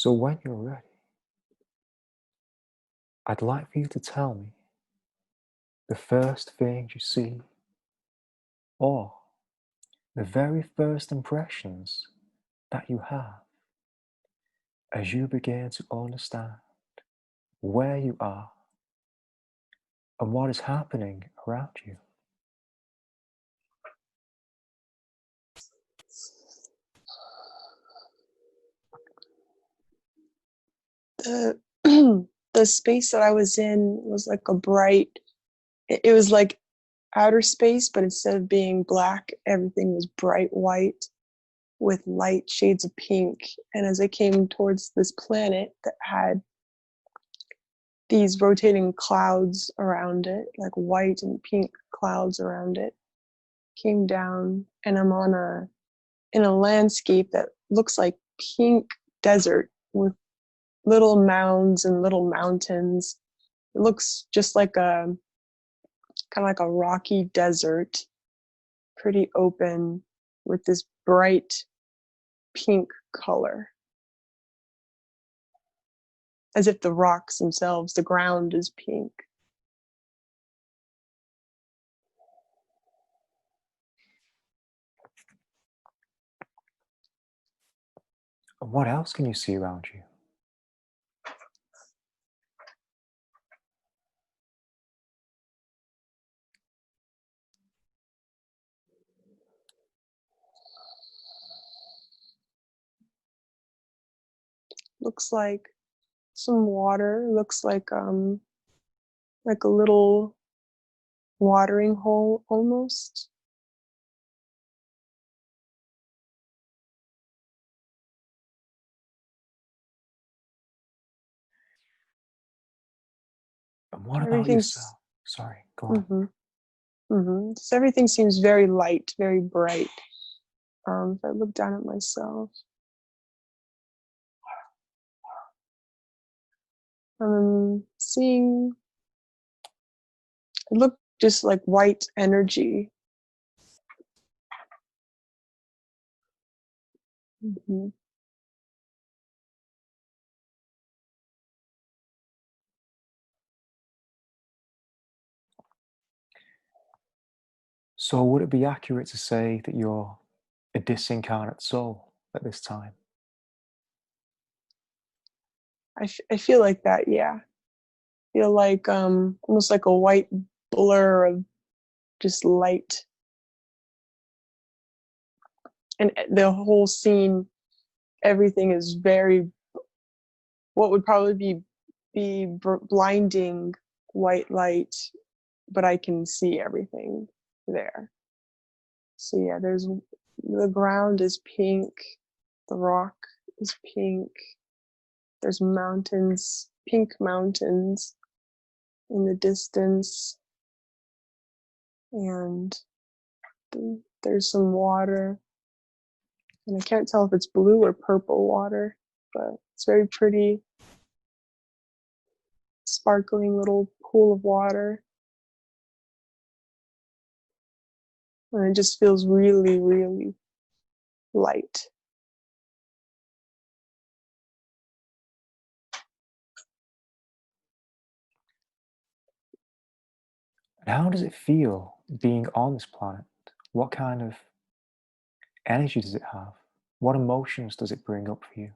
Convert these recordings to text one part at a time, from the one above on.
So when you're ready, I'd like for you to tell me the first thing you see, or the very first impressions that you have as you begin to understand where you are and what is happening around you. The the space that I was in was like a bright, it was like outer space, but instead of being black, everything was bright white with light shades of pink. And as I came towards this planet that had these rotating clouds around it, like white and pink clouds around it, came down, and I'm in a landscape that looks like pink desert with little mounds and little mountains. It looks just like a kind of like a rocky desert, pretty open with this bright pink color, as if the rocks themselves, the ground is pink. And what else can you see around you? Looks like some water, looks like a little watering hole almost. And what about Everything's yourself? Sorry, go on. mm-hmm, mm-hmm. So everything seems very light, very bright. If I look down at myself, I'm seeing it look just like white energy. Mm-hmm. So would it be accurate to say that you're a disincarnate soul at this time? I feel like that, yeah. I feel like almost like a white blur of just light. And the whole scene, everything is very, what would probably be blinding white light, but I can see everything there. So yeah, the ground is pink, the rock is pink, there's mountains, pink mountains in the distance, and there's some water, and I can't tell if it's blue or purple water, but it's very pretty, sparkling little pool of water. And it just feels really, really light. And how does it feel being on this planet? What kind of energy does it have? What emotions does it bring up for you?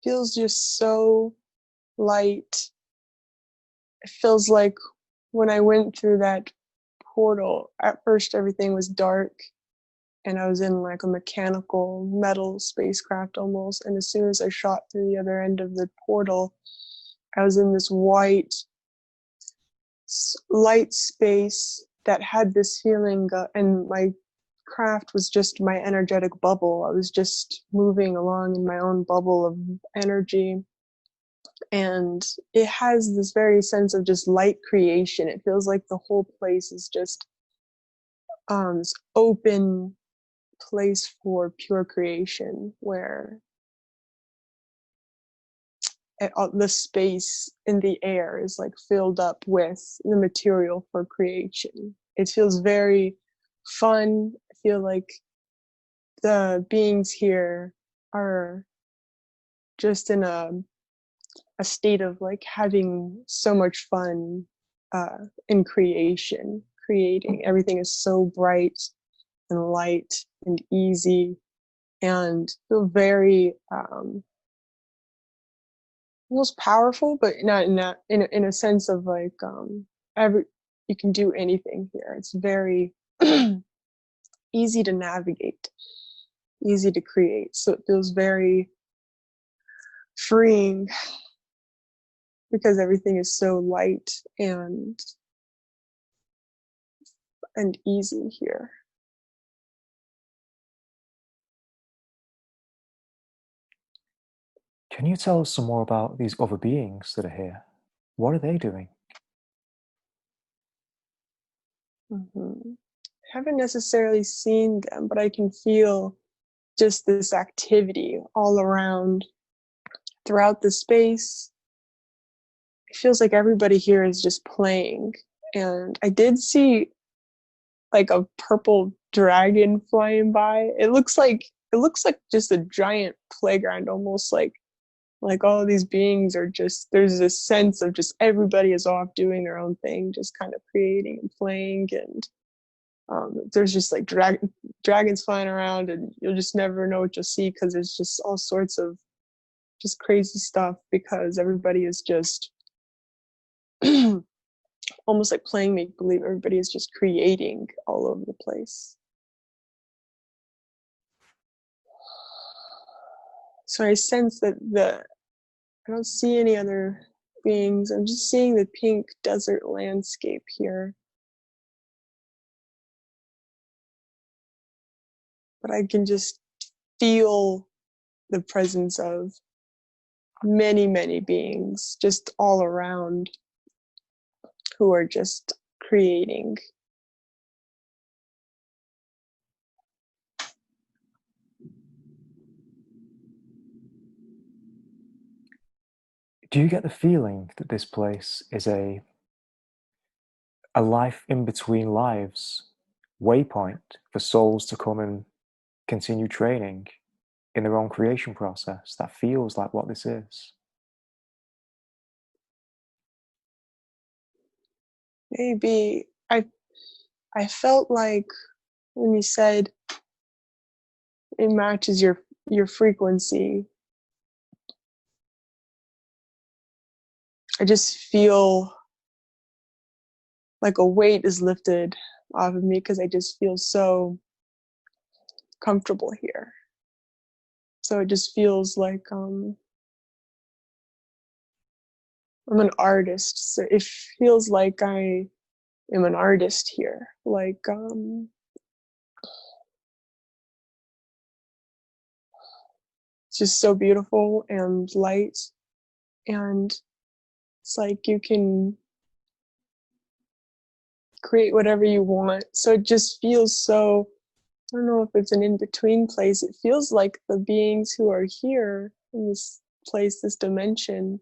Feels just so light. It feels like when I went through that portal, at first everything was dark and I was in like a mechanical metal spacecraft almost. And as soon as I shot through the other end of the portal, I was in this white light space that had this feeling, and my craft was just my energetic bubble. I was just moving along in my own bubble of energy. And it has this very sense of just light creation. It feels like the whole place is just this open place for pure creation, where the space in the air is like filled up with the material for creation. It feels very fun. I feel like the beings here are just in a state of like having so much fun in creating. Everything is so bright and light and easy, and feel very almost powerful, but not in a sense of like every you can do anything here. It's very easy to navigate, easy to create. So it feels very freeing because everything is so light and easy here. Can you tell us some more about these other beings that are here? What are they doing? Mm-hmm. Haven't necessarily seen them, but I can feel just this activity all around throughout the space. It feels like everybody here is just playing. And I did see like a purple dragon flying by. It looks like just a giant playground, almost like all of these beings are just, there's this sense of just everybody is off doing their own thing, just kind of creating and playing. And there's just like dragons flying around, and you'll just never know what you'll see because there's just all sorts of just crazy stuff because everybody is just almost like playing make believe. Everybody is just creating all over the place. So I sense that I don't see any other beings. I'm just seeing the pink desert landscape here. But I can just feel the presence of many, many beings just all around who are just creating. Do you get the feeling that this place is a life in between lives waypoint for souls to come and continue training in their own creation process? That feels like what this is. Maybe I felt like when you said it matches your frequency, I just feel like a weight is lifted off of me because I just feel so comfortable here. So it just feels like I'm an artist. So it feels like I am an artist here. Like it's just so beautiful and light, and it's like you can create whatever you want. So it just feels so, I don't know if it's an in-between place. It feels like the beings who are here in this place, this dimension,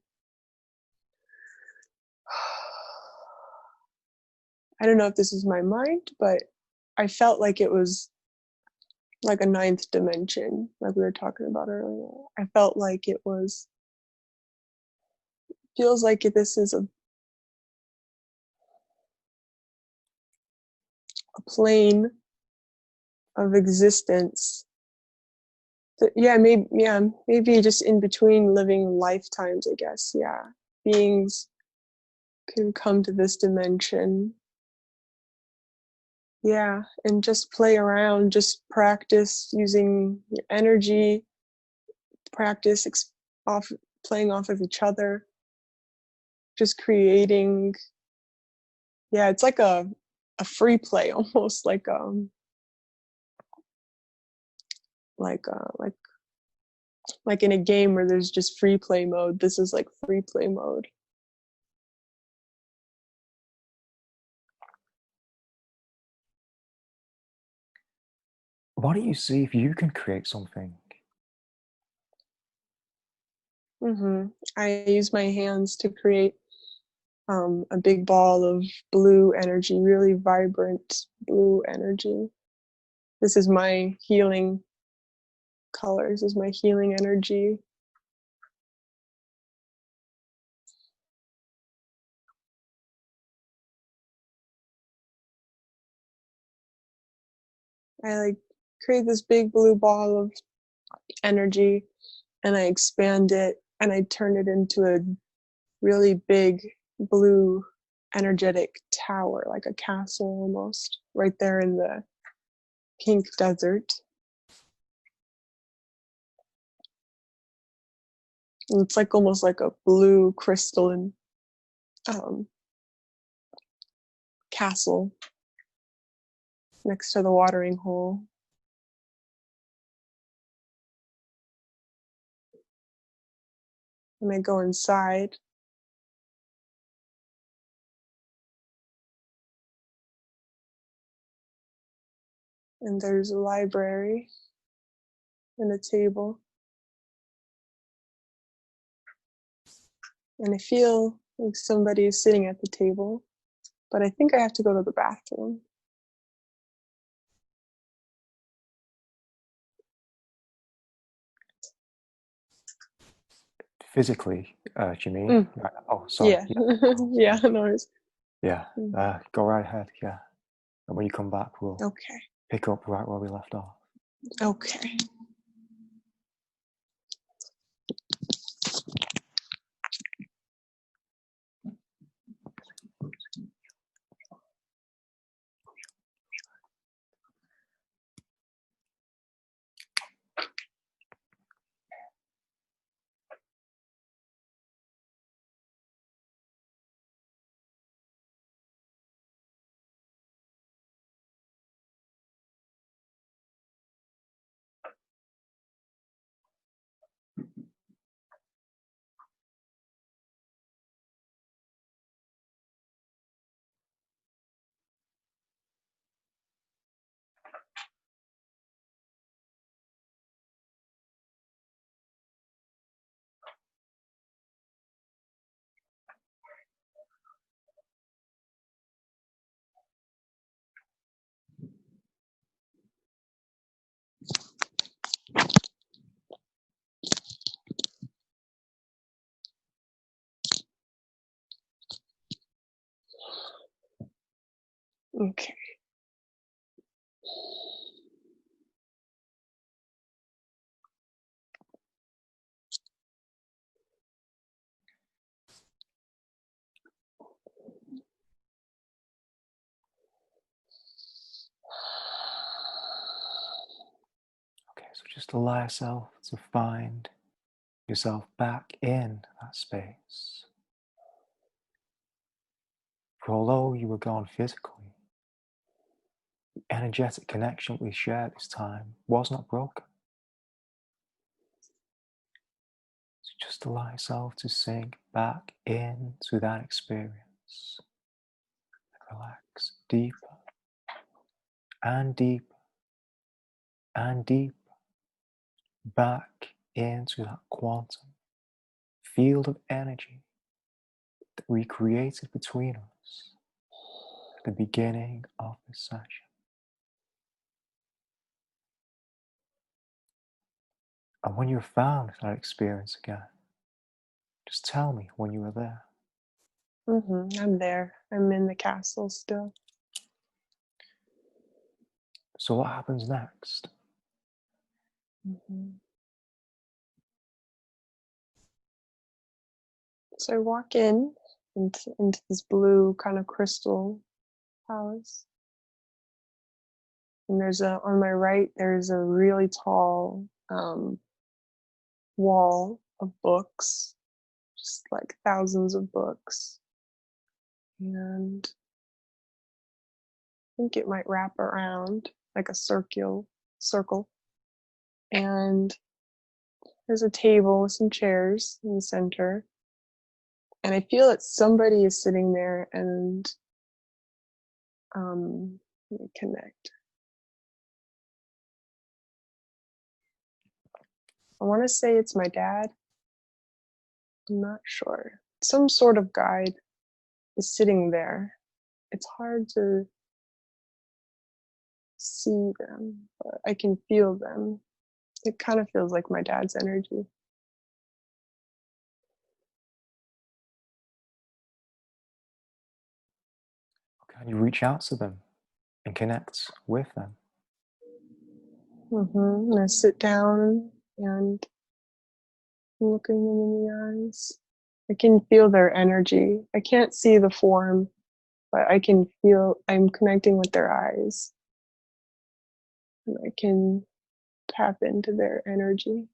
I don't know if this is my mind, but I felt like it was like a ninth dimension, like we were talking about earlier. I felt like it was, feels like this is a plane of existence. Maybe just in between living lifetimes, I guess. Yeah, beings can come to this dimension. Yeah, and just play around, just practice using your energy, practice off playing off of each other, just creating. Yeah, it's like a free play, almost like like in a game where there's just free play mode. This is like free play mode. Why don't you see if you can create something? I use my hands to create a big ball of blue energy, really vibrant blue energy. This is my healing colors as my healing energy. I like create this big blue ball of energy and I expand it and I turn it into a really big blue energetic tower, like a castle almost, right there in the pink desert. And it's like almost like a blue crystalline castle next to the watering hole. And I go inside. And there's a library and a table. And I feel like somebody is sitting at the table, but I think I have to go to the bathroom. Physically, do you mean? Mm. Right. Oh, sorry. Yeah. Yeah. Yeah, no worries. Yeah. Go right ahead. Yeah. And when you come back, we'll Okay. pick up right where we left off. Okay. Okay. Okay, so just allow yourself to find yourself back in that space. For although you were gone physically, the energetic connection we shared this time was not broken. So just allow yourself to sink back into that experience. Relax deeper and deeper and deeper back into that quantum field of energy that we created between us at the beginning of this session. And when you've found that experience again, just tell me when you were there. I'm there. I'm in the castle still. So what happens next? So I walk into this blue kind of crystal palace. And on my right, there's a really tall wall of books, just like thousands of books. And I think it might wrap around like a circle. And there's a table with some chairs in the center. And I feel that somebody is sitting there and let me connect. I want to say it's my dad. I'm not sure. Some sort of guide is sitting there. It's hard to see them, but I can feel them. It kind of feels like my dad's energy. Can you reach out to them and connect with them? And I sit down and looking them in the eyes. I can feel their energy. I can't see the form, but I can feel I'm connecting with their eyes. And I can tap into their energy.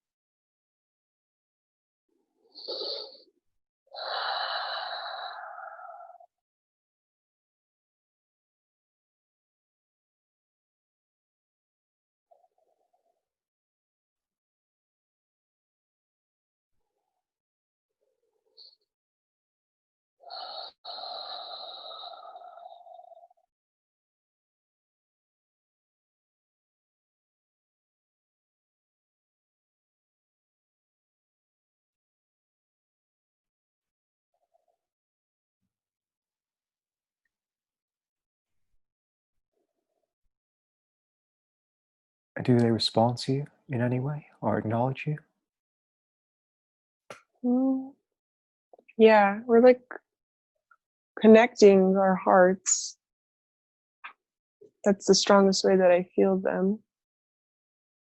Do they respond to you in any way or acknowledge you? Yeah, we're like connecting our hearts. That's the strongest way that I feel them.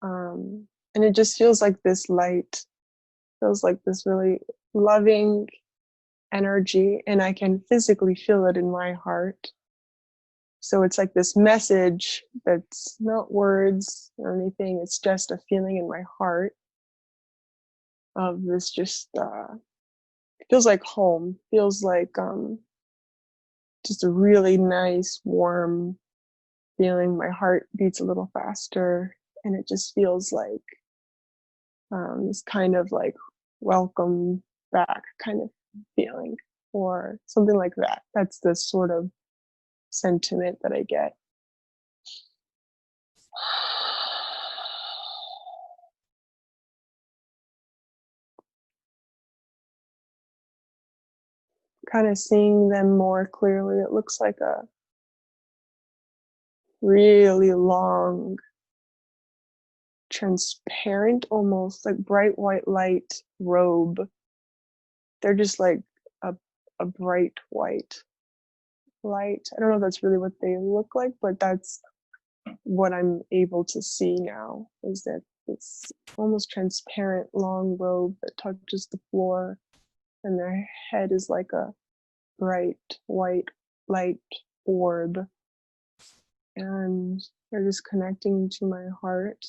And it just feels like this light, feels like this really loving energy, and I can physically feel it in my heart. So it's like this message that's not words or anything, it's just a feeling in my heart of this just feels like home, feels like just a really nice, warm feeling. My heart beats a little faster, and it just feels like this kind of like welcome back kind of feeling, or something like that. That's the sort of sentiment that I get. Kind of seeing them more clearly. It looks like a really long, transparent, almost like bright white light robe. They're just like a, a bright white light. I don't know if that's really what they look like, but that's what I'm able to see now, is that it's almost transparent long robe that touches the floor, and their head is like a bright white light orb, and they're just connecting to my heart.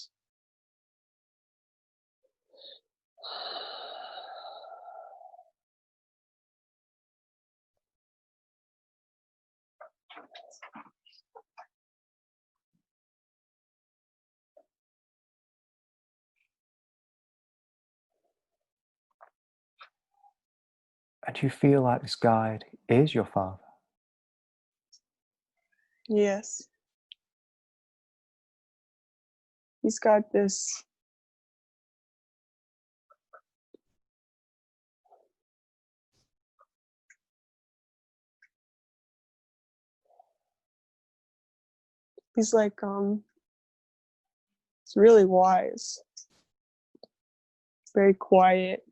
And do you feel like this guide is your father? Yes, he's got this he's like it's really wise, very quiet.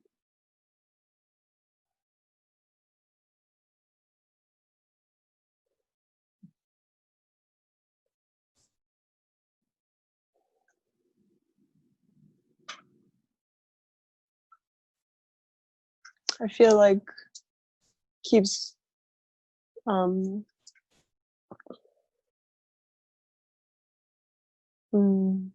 I feel like keeps um mm,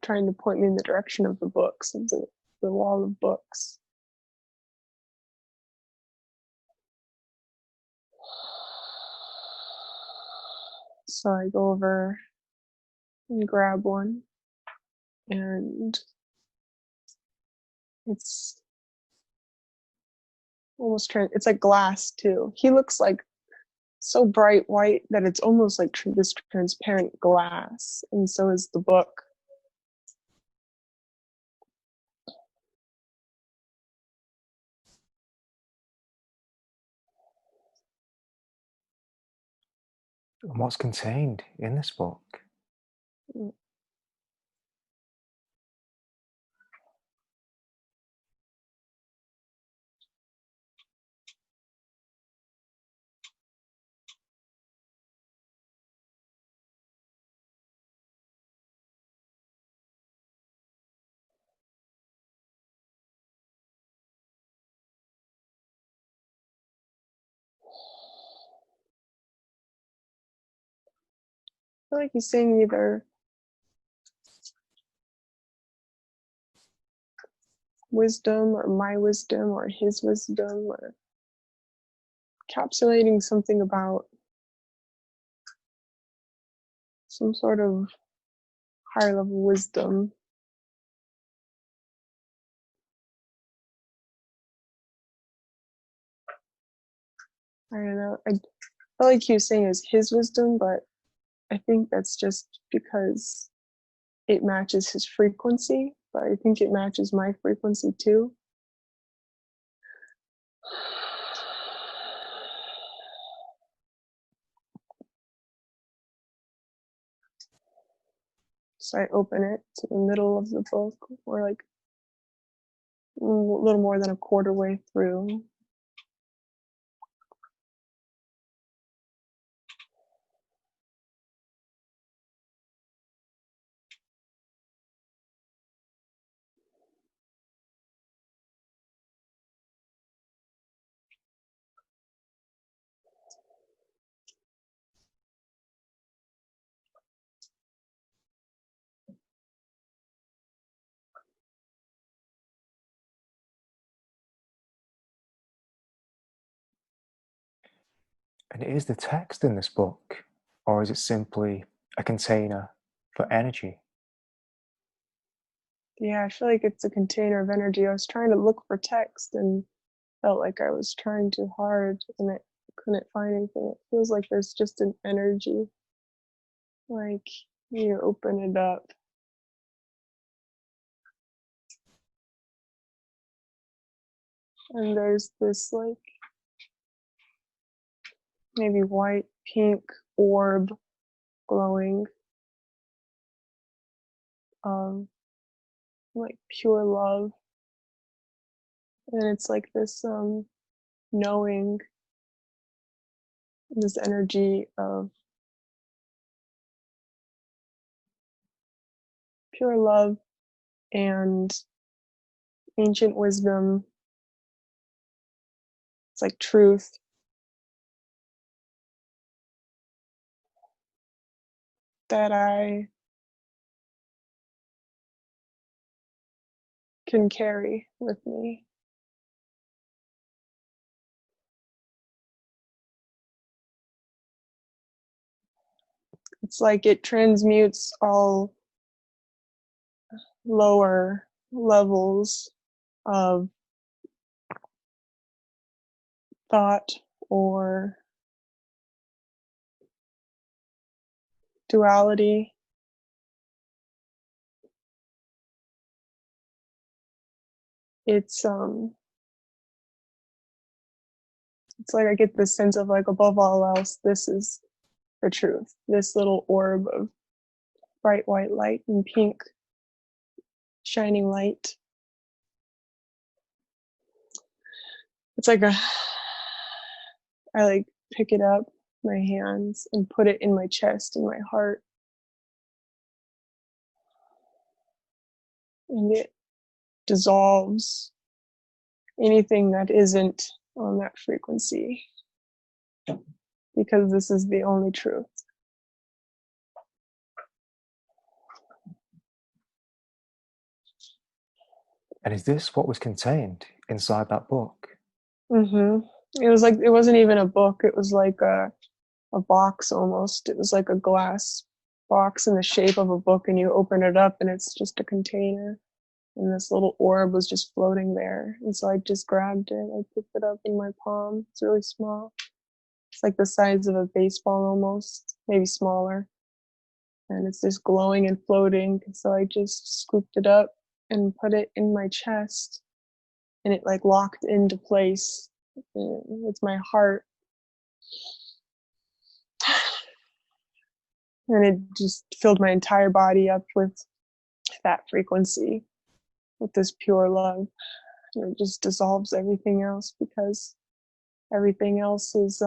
trying to point me in the direction of the books, of the wall of books. So I go over and grab one, and it's almost it's like glass too. He looks like so bright white that it's almost like this transparent glass, and so is the book. And what's contained in this book? feel like he's saying either wisdom or my wisdom or his wisdom, or encapsulating something about some sort of higher level wisdom. I don't know. I feel like he was saying is his wisdom, but I think that's just because it matches his frequency, but I think it matches my frequency too. So I open it to the middle of the book, or like a little more than a quarter way through. And is the text in this book, or is it simply a container for energy? Yeah, I feel like it's a container of energy. I was trying to look for text and felt like I was trying too hard and I couldn't find anything. It feels like there's just an energy. Like you open it up. And there's this like maybe white, pink orb glowing of like pure love. And it's like this knowing, this energy of pure love and ancient wisdom. It's like truth that I can carry with me. It's like it transmutes all lower levels of thought or duality. It's like I get this sense of like above all else, this is the truth. This little orb of bright white light and pink shining light. It's like I like pick it up my hands and put it in my chest and my heart. And it dissolves anything that isn't on that frequency, because this is the only truth. And is this what was contained inside that book? It was like, it wasn't even a book. It was like a box almost. It was like a glass box in the shape of a book, and you open it up and it's just a container. And this little orb was just floating there. And so I just grabbed it. I picked it up in my palm. It's really small. It's like the size of a baseball almost, maybe smaller. And it's just glowing and floating. So I just scooped it up and put it in my chest. And it like locked into place with my heart. And it just filled my entire body up with that frequency, with this pure love. And it just dissolves everything else, because everything else is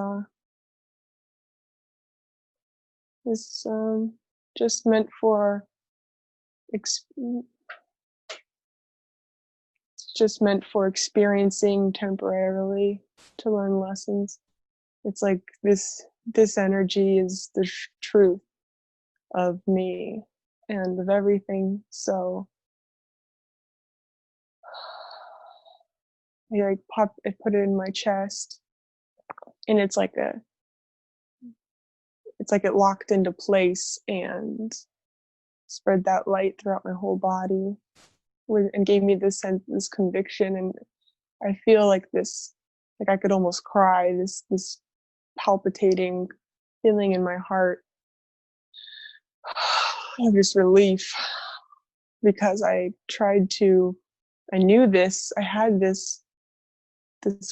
just meant for just meant for experiencing temporarily, to learn lessons. It's like this energy is the truth. of me and of everything. So I put it in my chest, and it's like it locked into place and spread that light throughout my whole body, and gave me this sense, this conviction. And I feel like this, like I could almost cry, this palpitating feeling in my heart of just relief, because I knew this, I had this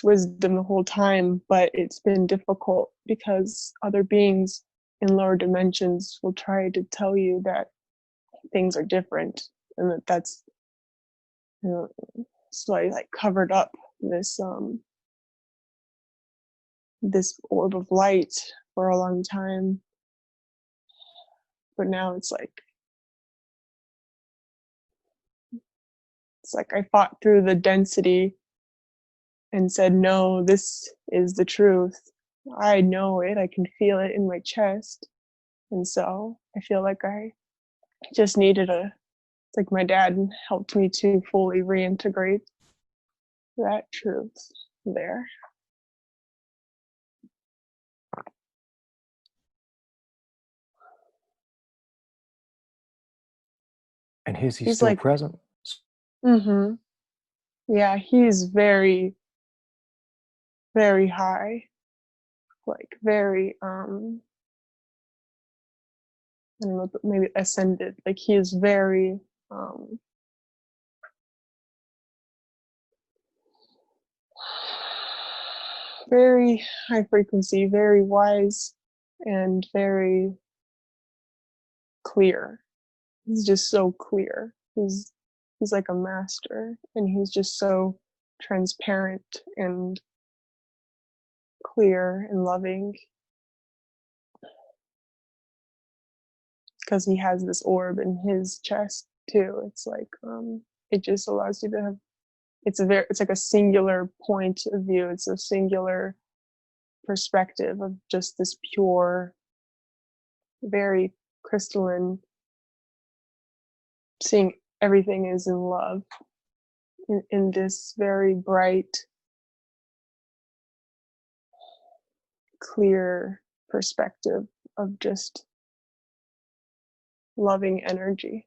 wisdom the whole time, but it's been difficult because other beings in lower dimensions will try to tell you that things are different, and that's, you know, so I like covered up this orb of light for a long time. But now it's like I fought through the density and said, no, this is the truth. I know it. I can feel it in my chest. And so I feel like I just needed it's like my dad helped me to fully reintegrate that truth there. And is he He's still like, present? mm-hmm. Yeah, he's very, very high, like very, I don't know, maybe ascended. Like he is very, very high frequency, very wise, and very clear. He's just so clear. He's like a master, and he's just so transparent and clear and loving, because he has this orb in his chest too. It's like it just allows you to have, it's like a singular point of view. It's a singular perspective of just this pure, very crystalline, seeing everything is in love, in this very bright, clear perspective of just loving energy.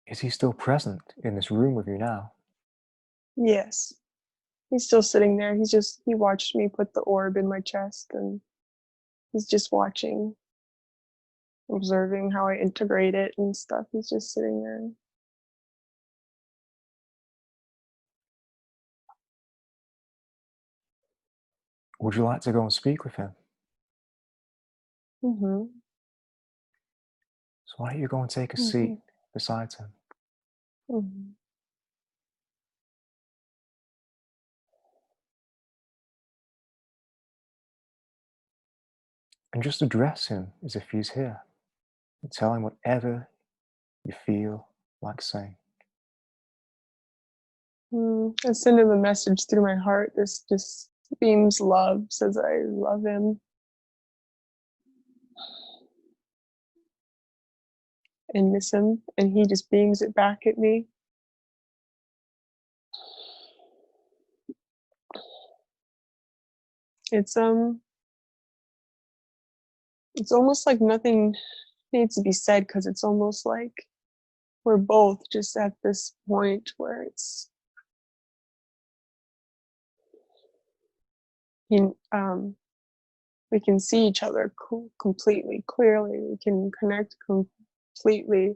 Is he still present in this room with you now? Yes, he's still sitting there. He watched me put the orb in my chest, and he's just watching, observing how I integrate it and stuff. He's just sitting there. Would you like to go and speak with him? Mm-hmm. So why don't you go and take a Mm-hmm. seat beside him? Mm-hmm. And just address him as if he's here. And tell him whatever you feel like saying. I send him a message through my heart. This just beams love, says I love him and miss him, and he just beams it back at me. It's it's almost like nothing needs to be said, because it's almost like we're both just at this point where it's we can see each other completely clearly. We can connect completely,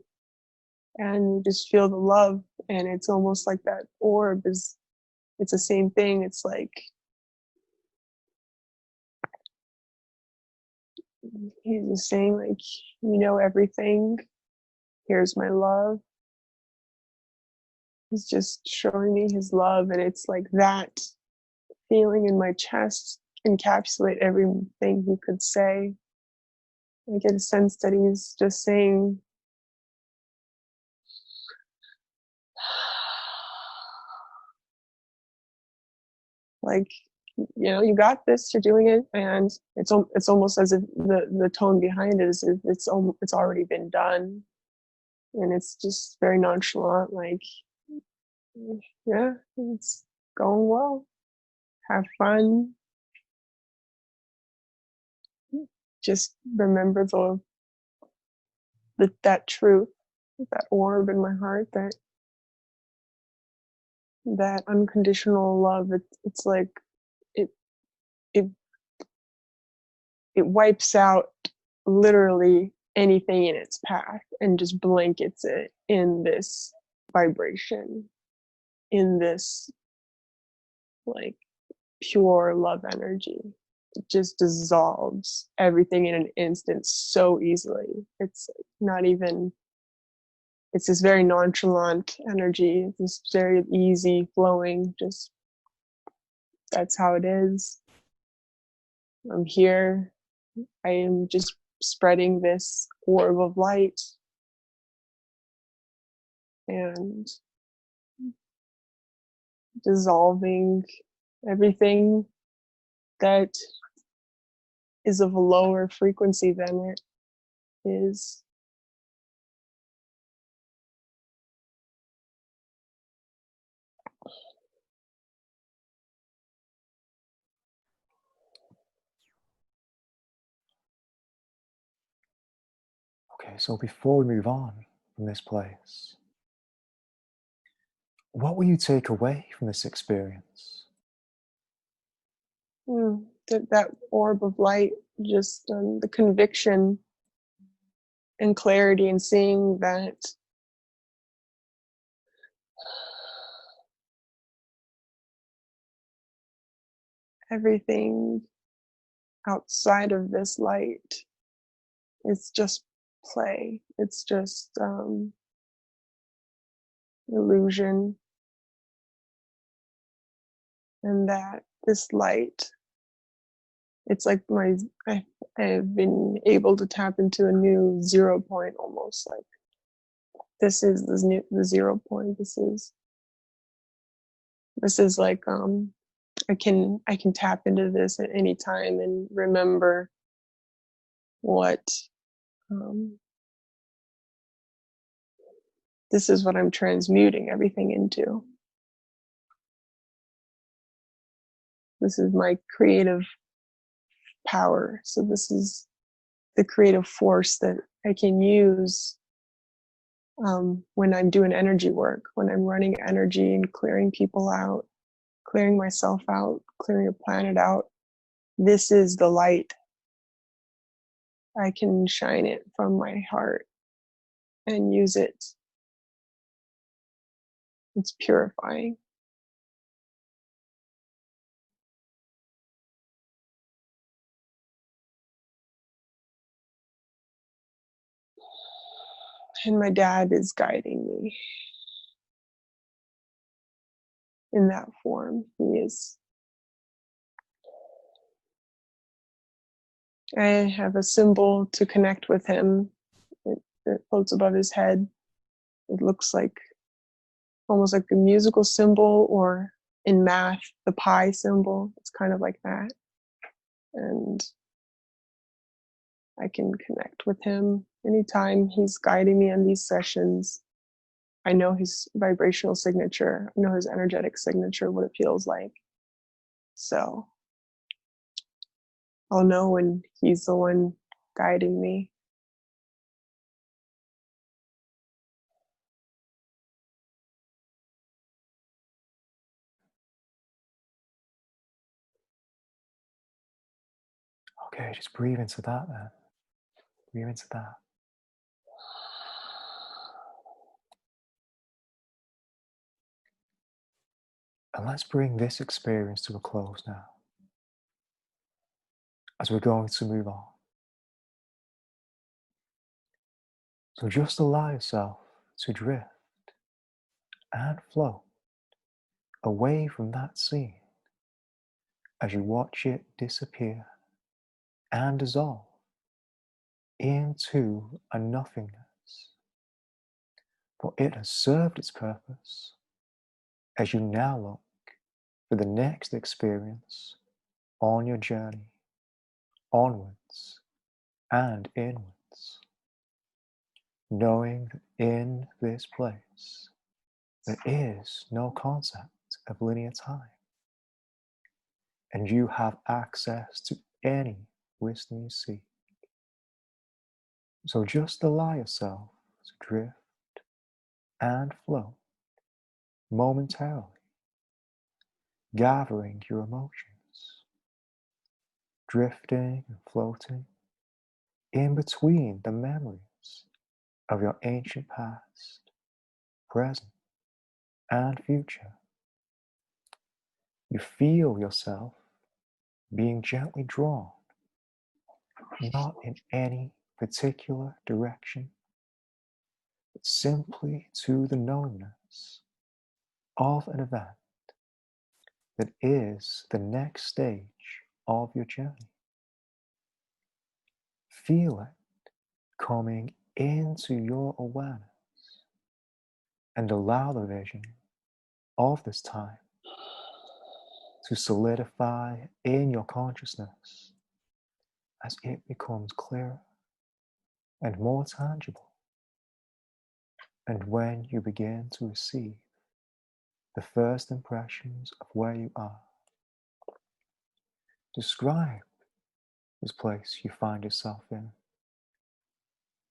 and you just feel the love. And it's almost like that orb is, it's the same thing. It's like he's just saying, like, you know everything, here's my love. He's just showing me his love, and it's like that feeling in my chest encapsulate everything he could say. I get a sense that he's just saying, like, you got this, you're doing it. And it's almost as if the tone behind it is it's already been done. And it's just very nonchalant, like, yeah, it's going well. Have fun. Just remember that truth, that orb in my heart, that unconditional love. It's like it it it wipes out literally anything in its path and just blankets it in this vibration, in this like pure love energy. It just dissolves everything in an instant so easily. It's not even, it's this very nonchalant energy, this very easy flowing, just that's how it is. I'm here. I am just spreading this orb of light and dissolving everything that is of a lower frequency than it is. Okay, so before we move on from this place, what will you take away from this experience? That orb of light, just the conviction and clarity, and seeing that everything outside of this light is just play. It's just illusion, and that this light, it's like I've been able to tap into a new 0 point, almost like this is the 0 point. This is like I can tap into this at any time and remember what this is what I'm transmuting everything into. This is my creative power. So this is the creative force that I can use when I'm doing energy work, when I'm running energy and clearing people out, clearing myself out, clearing the planet out. This is the light. I can shine it from my heart and use it. It's purifying. And my dad is guiding me in that form. He is. I have a symbol to connect with him. It floats above his head. It looks like almost like a musical symbol, or in math, the pi symbol. It's kind of like that. And I can connect with him anytime he's guiding me on these sessions. I know his vibrational signature. I know his energetic signature, what it feels like. So I'll know when he's the one guiding me. Okay, just breathe into that then. Breathe into that. And let's bring this experience to a close now, as we're going to move on. So just allow yourself to drift and float away from that scene, as you watch it disappear and dissolve into a nothingness. For it has served its purpose as you now look for the next experience on your journey onwards and inwards, knowing that in this place there is no concept of linear time, and you have access to any wisdom you seek. So just allow yourself to drift and float momentarily, gathering your emotions, drifting and floating in between the memories of your ancient past, present, and future. You feel yourself being gently drawn, not in any particular direction, but simply to the knowingness of an event that is the next stage of your journey. Feel it coming into your awareness and allow the vision of this time to solidify in your consciousness as it becomes clearer and more tangible. And when you begin to receive the first impressions of where you are, describe this place you find yourself in.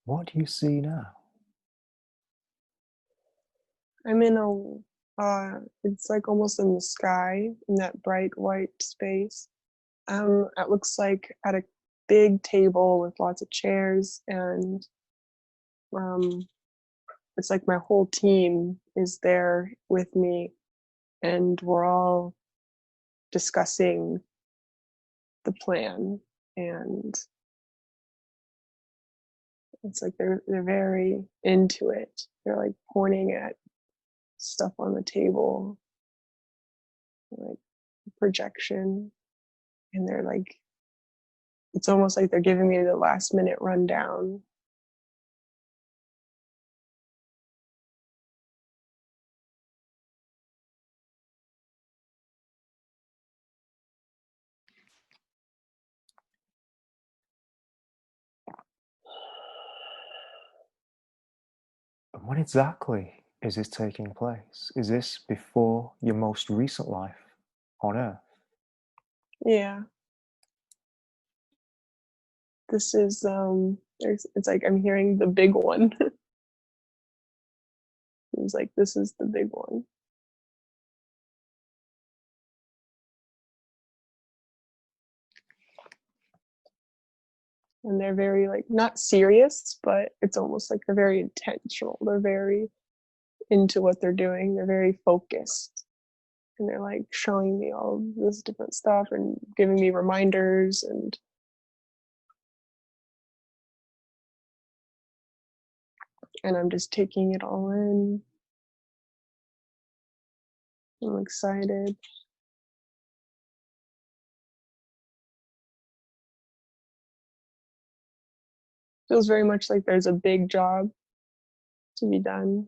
What do you see now? I'm in it's like almost in the sky, in that bright white space. It looks like at a big table with lots of chairs, and it's like my whole team is there with me, and we're all discussing the plan. And it's like they're very into it. They're like pointing at stuff on the table, like projection, and they're like, it's almost like they're giving me the last minute rundown. And when exactly is this taking place? Is this before your most recent life on Earth? Yeah. This is it's like I'm hearing the big one. It's like this is the big one. And they're very like not serious, but it's almost like they're very intentional. They're very into what they're doing. They're very focused. And they're like showing me all this different stuff and giving me reminders, and I'm just taking it all in. I'm excited. Feels very much like there's a big job to be done.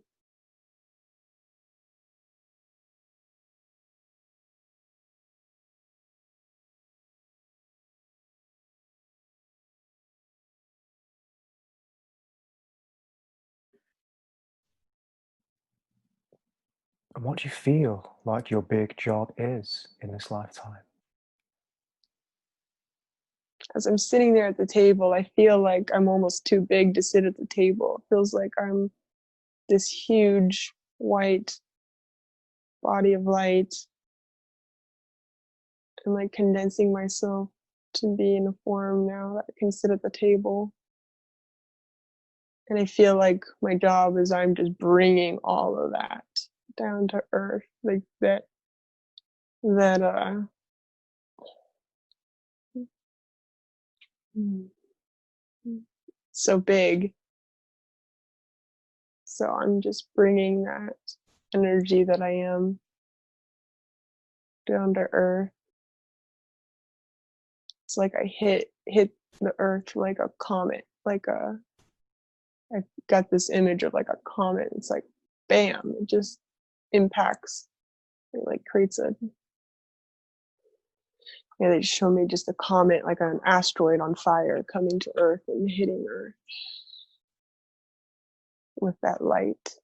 And what do you feel like your big job is in this lifetime? As I'm sitting there at the table, I feel like I'm almost too big to sit at the table. It feels like I'm this huge white body of light, and like condensing myself to be in a form now that can sit at the table. And I feel like my job is I'm just bringing all of that down to earth, like that so big. So I'm just bringing that energy that I am down to earth. It's like I hit the earth like a comet, I got this image of like a comet. It's like bam, it just impacts. It like creates a, yeah, they just show me just a comet, like an asteroid on fire coming to Earth and hitting Earth with that light.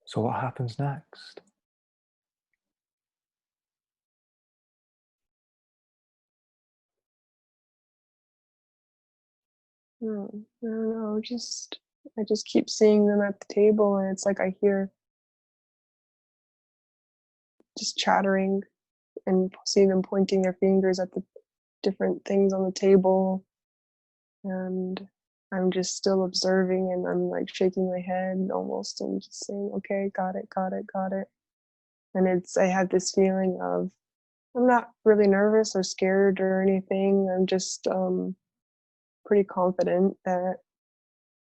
So what happens next? No, I don't know. I just keep seeing them at the table, and it's like I hear just chattering and see them pointing their fingers at the different things on the table, and I'm just still observing, and I'm like shaking my head almost, and just saying, "Okay, got it, got it, got it." And I had this feeling of I'm not really nervous or scared or anything. I'm just pretty confident that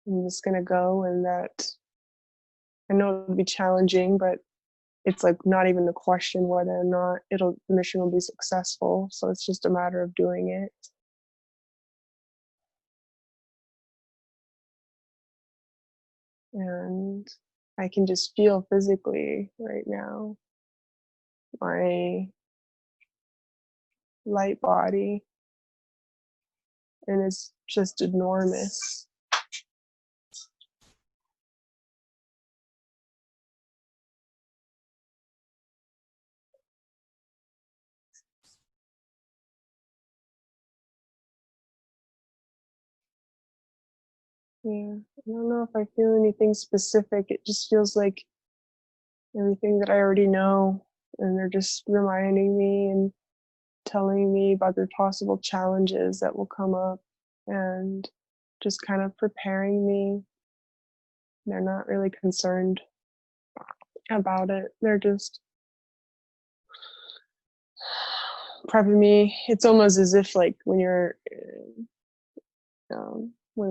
I'm just gonna go, and that I know it'll be challenging, but it's like not even a question whether or not the mission will be successful. So it's just a matter of doing it. And I can just feel physically right now my light body, and it's just enormous. Yeah, I don't know if I feel anything specific. It just feels like everything that I already know, and they're just reminding me and telling me about the possible challenges that will come up, and just kind of preparing me. They're not really concerned about it. They're just prepping me. It's almost as if like when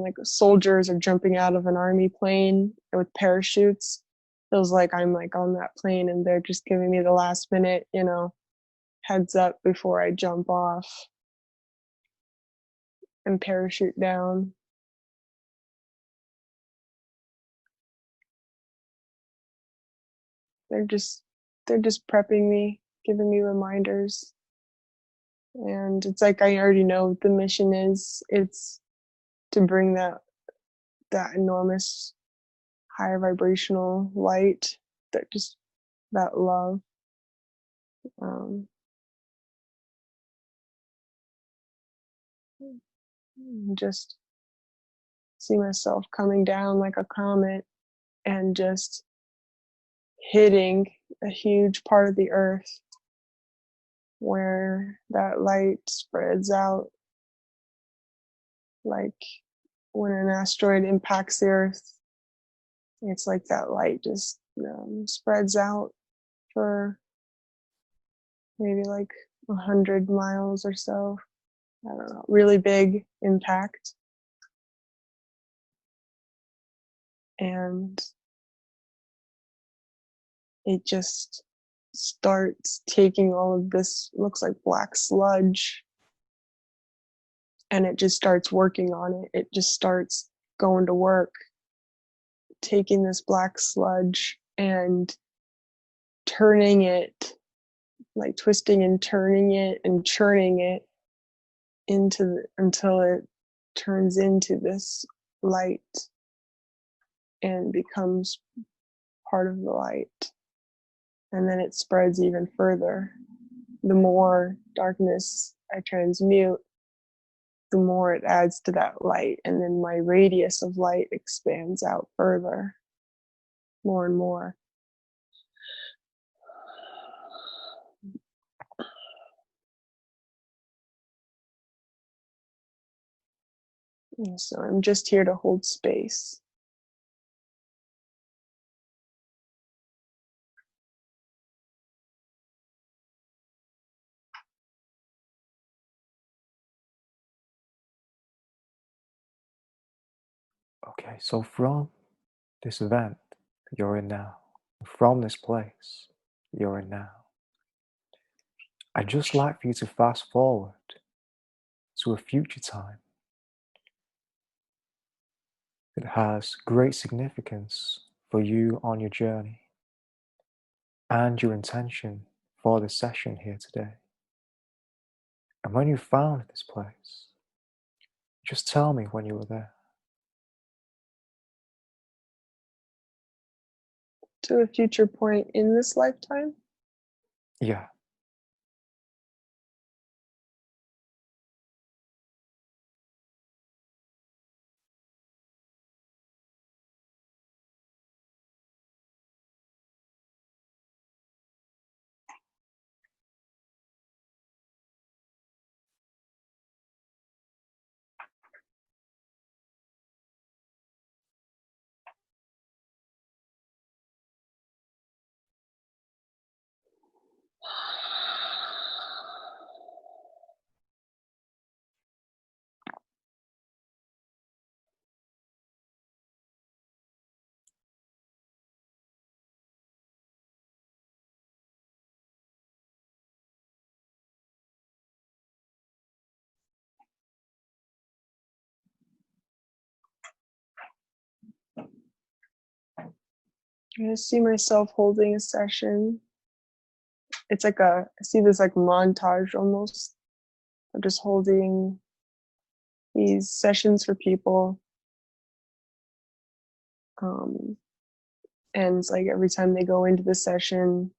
like soldiers are jumping out of an army plane with parachutes. Feels like I'm like on that plane, and they're just giving me the last minute, heads up before I jump off and parachute down. They're just they're just prepping me, giving me reminders. And it's like I already know what the mission is. It's to bring that enormous higher vibrational light, that love. Um, just see myself coming down like a comet and just hitting a huge part of the earth where that light spreads out, like when an asteroid impacts the earth. It's like that light just spreads out for maybe like 100 miles or so. I don't know, really big impact. And it just starts taking all of this, looks like black sludge, and it just starts working on it. It just starts going to work, taking this black sludge and turning it, like twisting and turning it and churning it until it turns into this light and becomes part of the light. And then it spreads even further. The more darkness I transmute, the more it adds to that light. And then my radius of light expands out further, more and more. And so I'm just here to hold space. Okay, so from this event that you're in now, from this place that you're in now, I'd just like for you to fast forward to a future time that has great significance for you on your journey and your intention for this session here today. And when you found this place, just tell me when you were there. To a future point in this lifetime? Yeah. I see myself holding a session. It's like I see this like montage almost of just holding these sessions for people. And it's like every time they go into the session,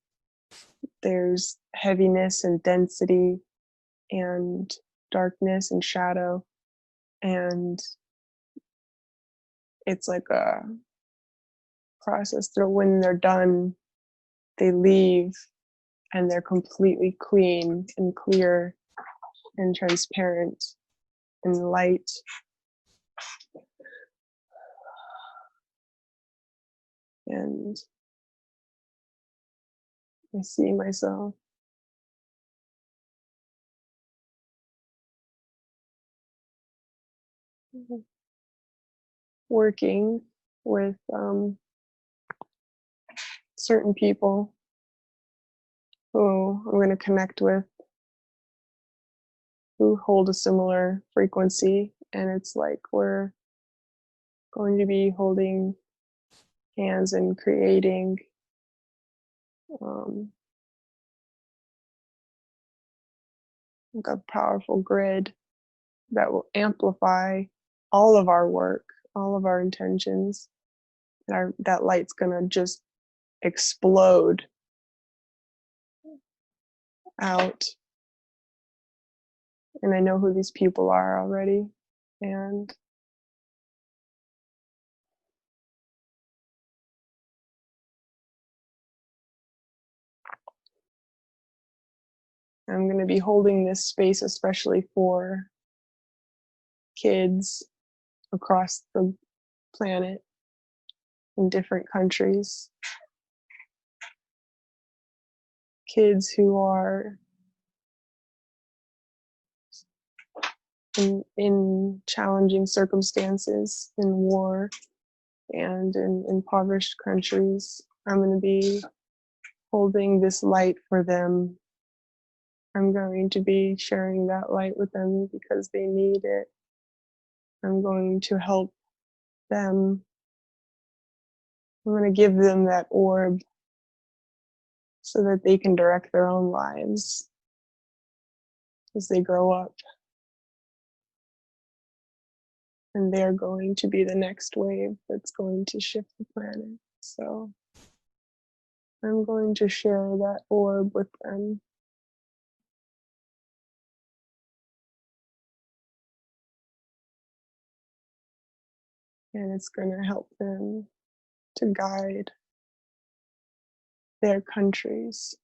there's heaviness and density and darkness and shadow. And it's like a process through when they're done, they leave and they're completely clean and clear and transparent and light. And I see myself working with certain people who I'm going to connect with, who hold a similar frequency. And it's like we're going to be holding hands and creating like a powerful grid that will amplify all of our work, all of our intentions. And that light's going to just explode out. And I know who these people are already. And I'm going to be holding this space, especially for kids across the planet in different countries. Kids who are in challenging circumstances, in war, and in impoverished countries. I'm going to be holding this light for them. I'm going to be sharing that light with them because they need it. I'm going to help them. I'm going to give them that orb so that they can direct their own lives as they grow up. And they're going to be the next wave that's going to shift the planet. So I'm going to share that orb with them. And it's going to help them to guide their countries.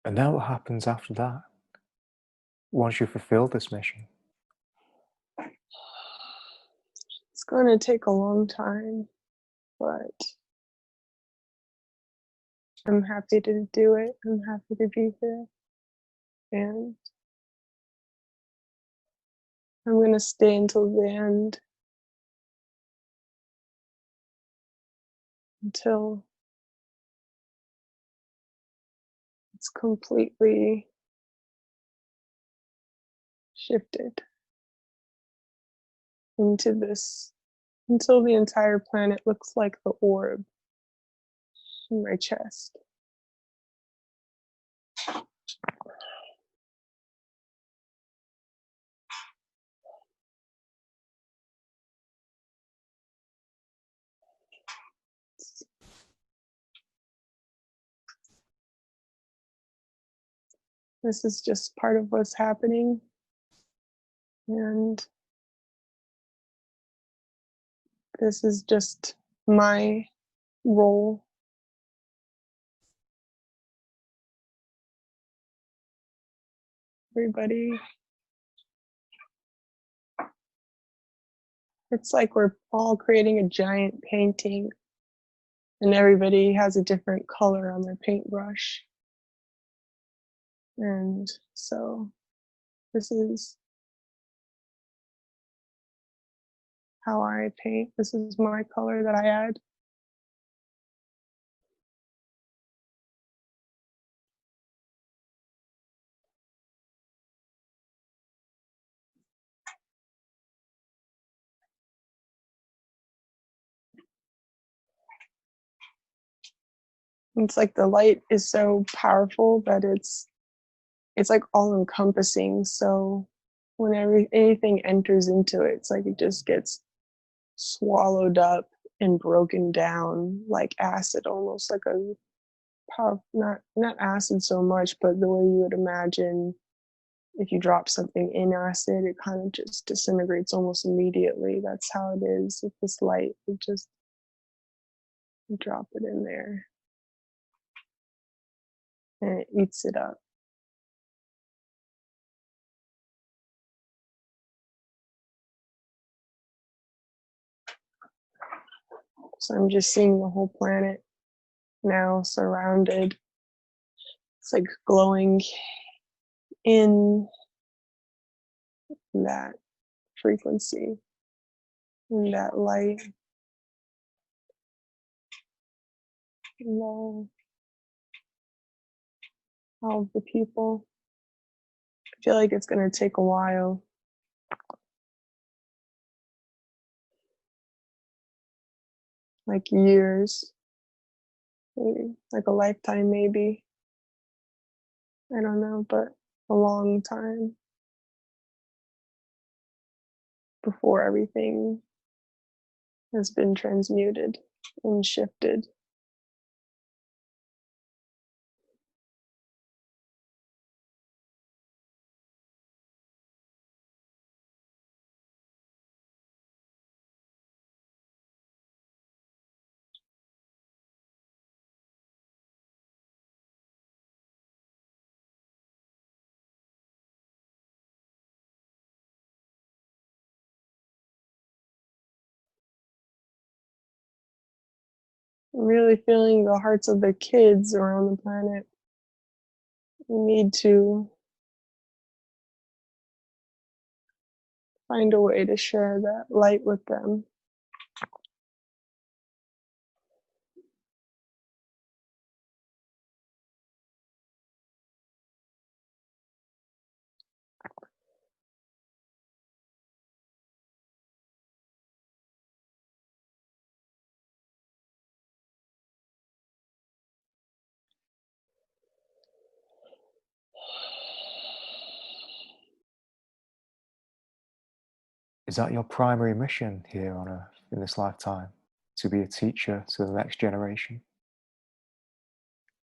And now what happens after that? Once you fulfill this mission? It's going to take a long time, but I'm happy to do it. I'm happy to be here. And I'm going to stay until the end, until it's completely shifted into this, until the entire planet looks like the orb in my chest. This is just part of what's happening. And this is just my role. Everybody, it's like we're all creating a giant painting, and everybody has a different color on their paintbrush. And so this is how I paint. This is my color that I add. It's like the light is so powerful that it's like all encompassing. So whenever anything enters into it, it's like it just gets swallowed up and broken down like acid, almost like a power, not acid so much, but the way you would imagine if you drop something in acid, it kind of just disintegrates almost immediately. That's how it is with this light. It just, you drop it in there and it eats it up. So I'm just seeing the whole planet now surrounded. It's like glowing in that frequency, in that light. And all of the people. I feel like it's going to take a while. Like years, maybe like a lifetime, maybe. I don't know, but a long time before everything has been transmuted and shifted. I'm really feeling the hearts of the kids around the planet. We need to find a way to share that light with them. Is that your primary mission here on Earth in this lifetime? To be a teacher to the next generation?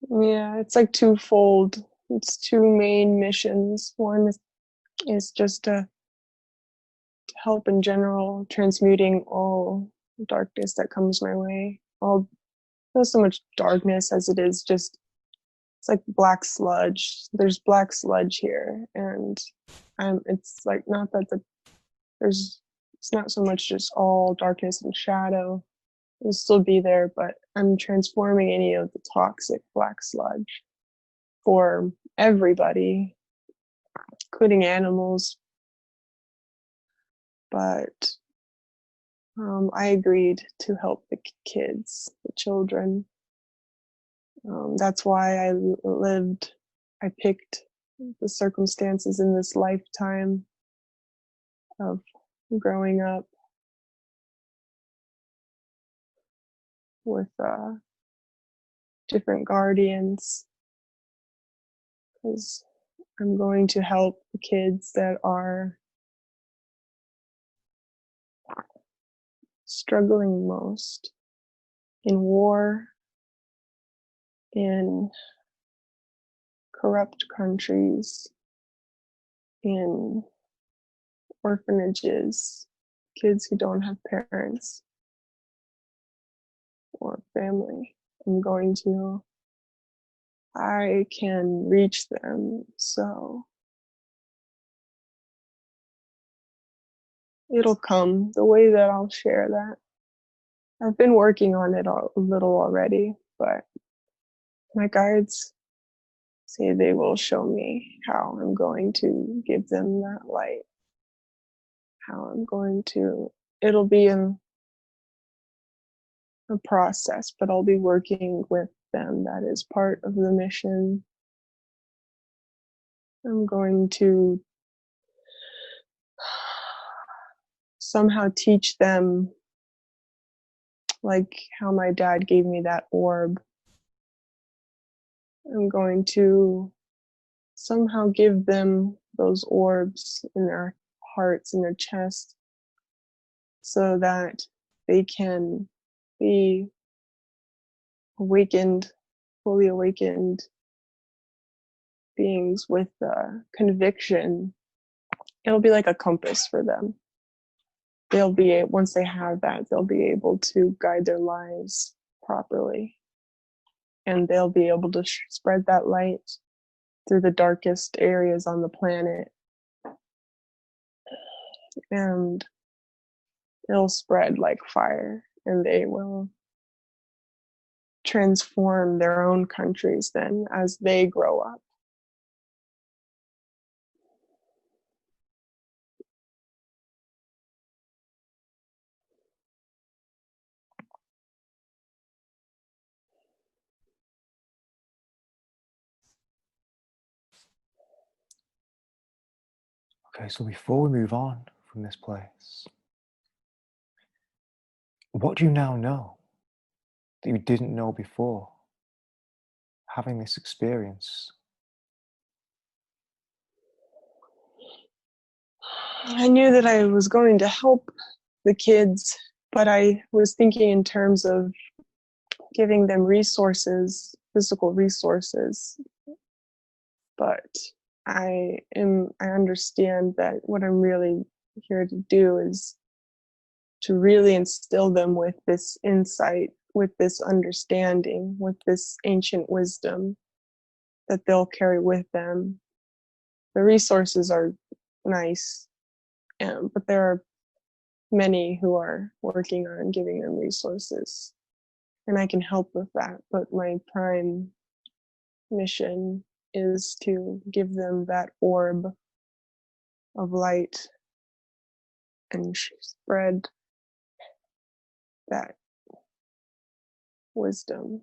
Yeah, it's like twofold. It's two main missions. One is just to help in general, transmuting all darkness that comes my way. All, not so much darkness as it is just it's like black sludge. There's black sludge here, and it's like not that there's it's not so much just all darkness and shadow. It'll still be there, but I'm transforming any of the toxic black sludge for everybody, including animals. But I agreed to help the kids, the children. That's why I picked the circumstances in this lifetime of growing up with different guardians, because I'm going to help the kids that are struggling most in war, in corrupt countries, in orphanages, kids who don't have parents or family. I can reach them, so it'll come the way that I'll share that. I've been working on it a little already, but my guides say they will show me how I'm going to give them that light, it'll be in a process, but I'll be working with them. That is part of the mission. I'm going to somehow teach them, like how my dad gave me that orb. I'm going to somehow give them those orbs in their hearts, in their chest, so that they can be awakened, fully awakened beings with conviction. It'll be like a compass for them. Once they have that, they'll be able to guide their lives properly, and they'll be able to spread that light through the darkest areas on the planet, and it'll spread like fire, and they will transform their own countries then as they grow up. Okay, so before we move on from this place, what do you now know that you didn't know before having this experience? I knew that I was going to help the kids, but I was thinking in terms of giving them resources, physical resources. But I understand that what I'm really here to do is to really instill them with this insight, with this understanding, with this ancient wisdom that they'll carry with them. The resources are nice, but there are many who are working on giving them resources, and I can help with that. But my prime mission is to give them that orb of light and spread that wisdom.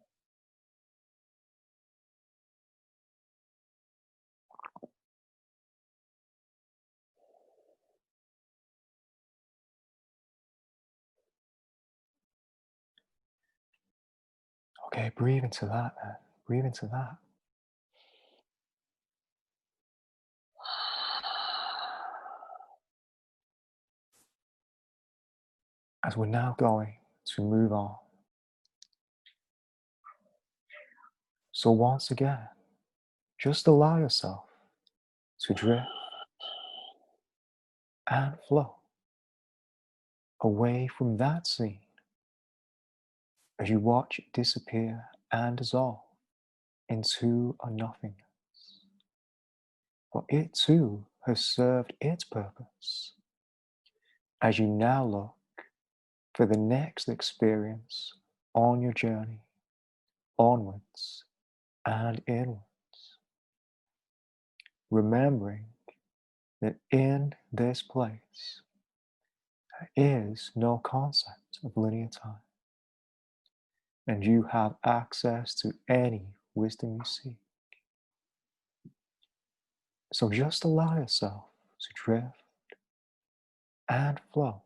Okay, breathe into that then. Breathe into that. As we're now going to move on. So once again, just allow yourself to drift and flow away from that scene as you watch it disappear and dissolve into a nothingness. For it too has served its purpose as you now look for the next experience on your journey onwards and inwards, remembering that in this place there is no concept of linear time, and you have access to any wisdom you seek. So just allow yourself to drift and float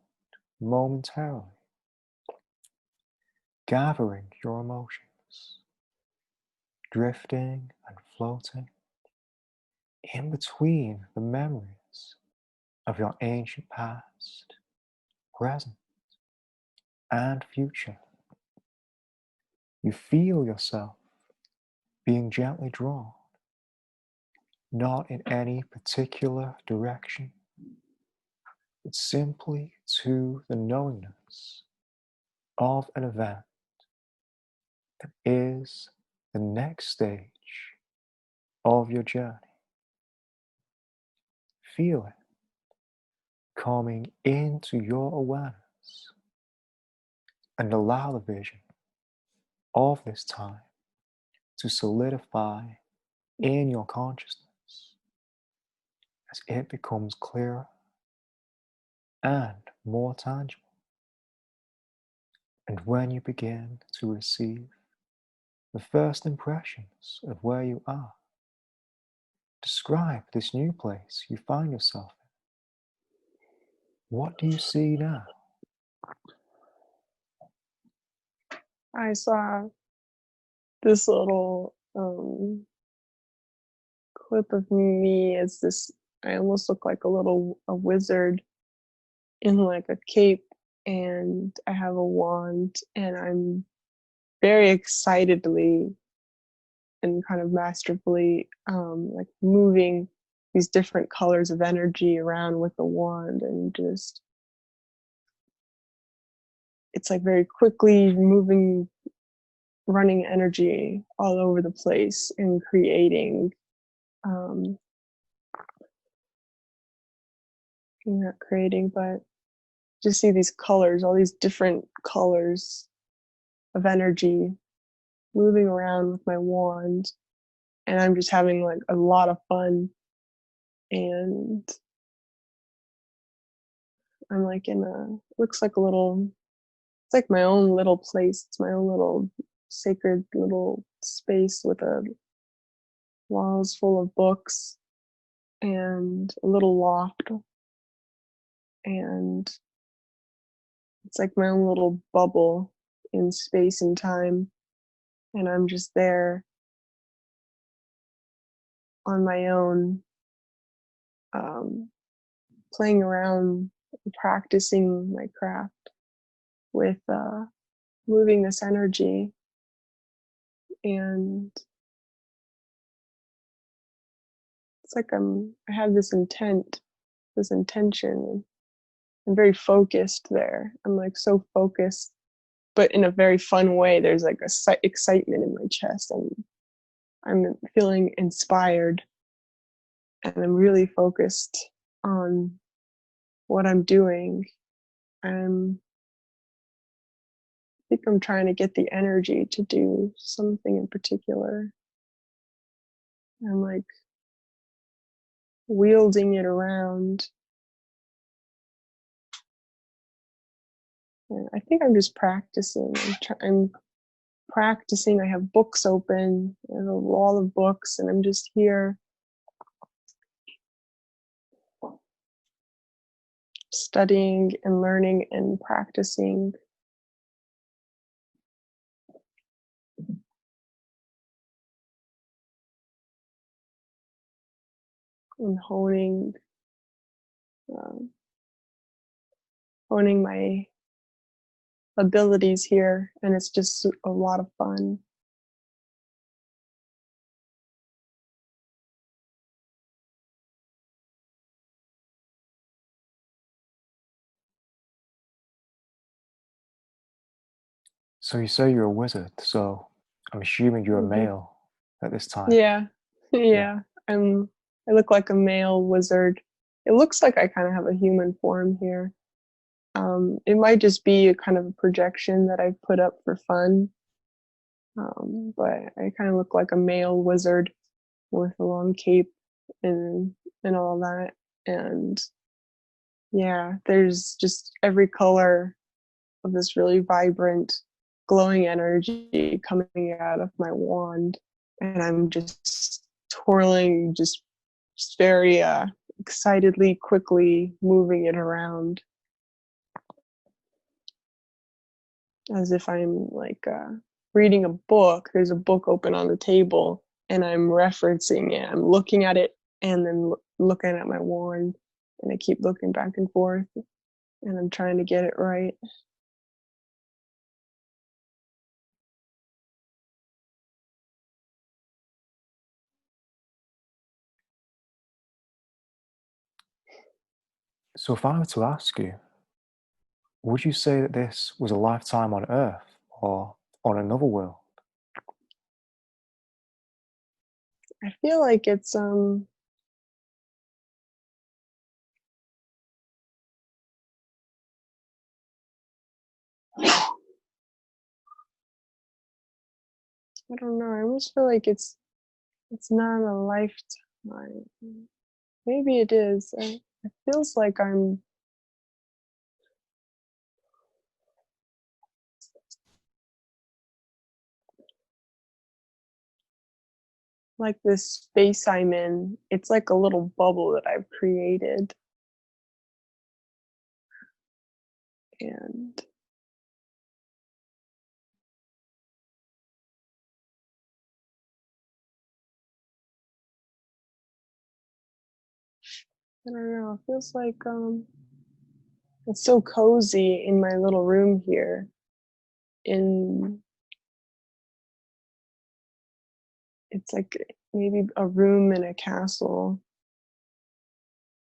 momentarily, gathering your emotions, drifting and floating in between the memories of your ancient past, present, and future. You feel yourself being gently drawn, not in any particular direction, but simply to the knowingness of an event that is the next stage of your journey. Feel it coming into your awareness, and allow the vision of this time to solidify in your consciousness as it becomes clearer and more tangible. And when you begin to receive the first impressions of where you are, describe this new place you find yourself in. What do you see now? I saw this little clip of me as this, I almost look like a wizard in like a cape, and I have a wand, and I'm very excitedly and kind of masterfully like moving these different colors of energy around with the wand, and just it's like very quickly moving, running energy all over the place and creating not creating, but just see these colors, all these different colors of energy moving around with my wand, and I'm just having like a lot of fun. And I'm like in a, looks like a little, it's like my own little place. It's my own little sacred little space with a walls full of books and a little loft, and it's like my own little bubble in space and time, and I'm just there on my own, um, playing around, practicing my craft with moving this energy. And it's like I have this intent, this intention. I'm very focused there. I'm like so focused, but in a very fun way. There's like a excitement in my chest, and I'm feeling inspired, and I'm really focused on what I'm doing. I think I'm trying to get the energy to do something in particular. I'm like wielding it around. And I think I'm just practicing. I'm practicing. I have books open. I have a wall of books, and I'm just here studying and learning and practicing. And um, honing my abilities here, and it's just a lot of fun. So you say you're a wizard, so I'm assuming you're a Mm-hmm. male. at this time. Yeah. Yeah. Yeah. I look like a male wizard. It looks like I kind of have a human form here. It might just be a kind of a projection that I put up for fun. But I kind of look like a male wizard with a long cape and all that. And yeah, there's just every color of this really vibrant, glowing energy coming out of my wand, and I'm just twirling, just very excitedly, quickly moving it around as if I'm like reading a book. There's a book open on the table, and I'm referencing it. I'm looking at it, and then looking at my wand, and I keep looking back and forth, and I'm trying to get it right. So if I were to ask you, would you say that this was a lifetime on Earth or on another world? I feel like it's I don't know. I almost feel like it's not a lifetime. Maybe it is. It feels like I'm like this space I'm in. It's like a little bubble that I've created. And I don't know. It feels like it's so cozy in my little room here. In It's like maybe a room in a castle,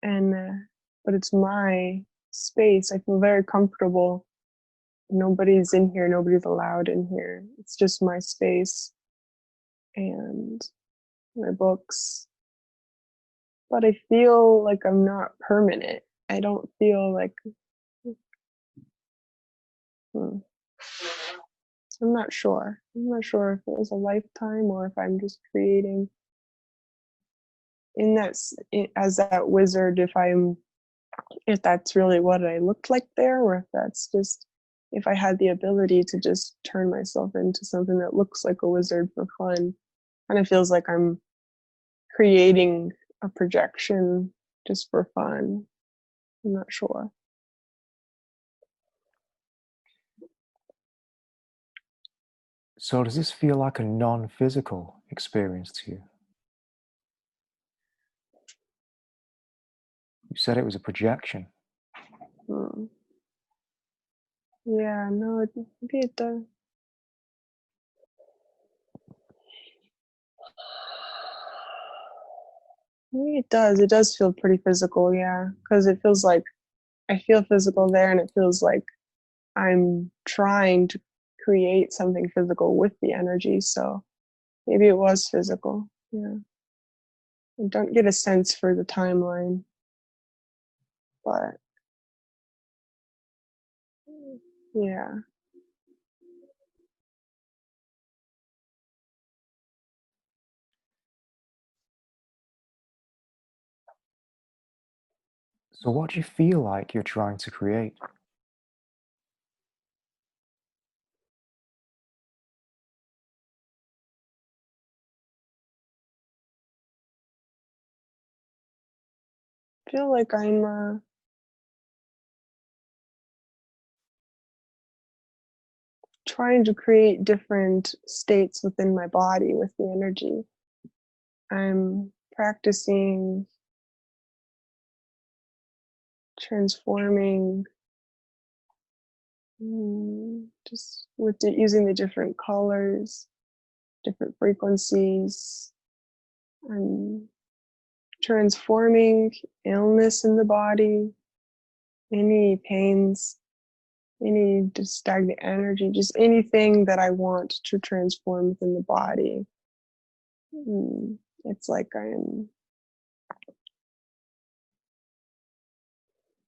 and but it's my space. I feel very comfortable. Nobody's in here. Nobody's allowed in here. It's just my space and my books. But I feel like I'm not permanent. I don't feel like hmm, I'm not sure. I'm not sure if it was a lifetime or if I'm just creating in that as that wizard. If that's really what I looked like there, or if that's just if I had the ability to just turn myself into something that looks like a wizard for fun. Kind of feels like I'm creating a projection just for fun. I'm not sure. So does this feel like a non-physical experience to you? You said it was a projection. Hmm. Yeah, no, maybe it does. Maybe it does. It does feel pretty physical, yeah. Because it feels like I feel physical there, and it feels like I'm trying to create something physical with the energy. So maybe it was physical. Yeah. I don't get a sense for the timeline, but yeah. So what do you feel like you're trying to create? I feel like I'm trying to create different states within my body with the energy. I'm practicing transforming just with using the different colors, different frequencies. I'm transforming illness in the body, any pains, any just stagnant energy, just anything that I want to transform within the body. It's like I'm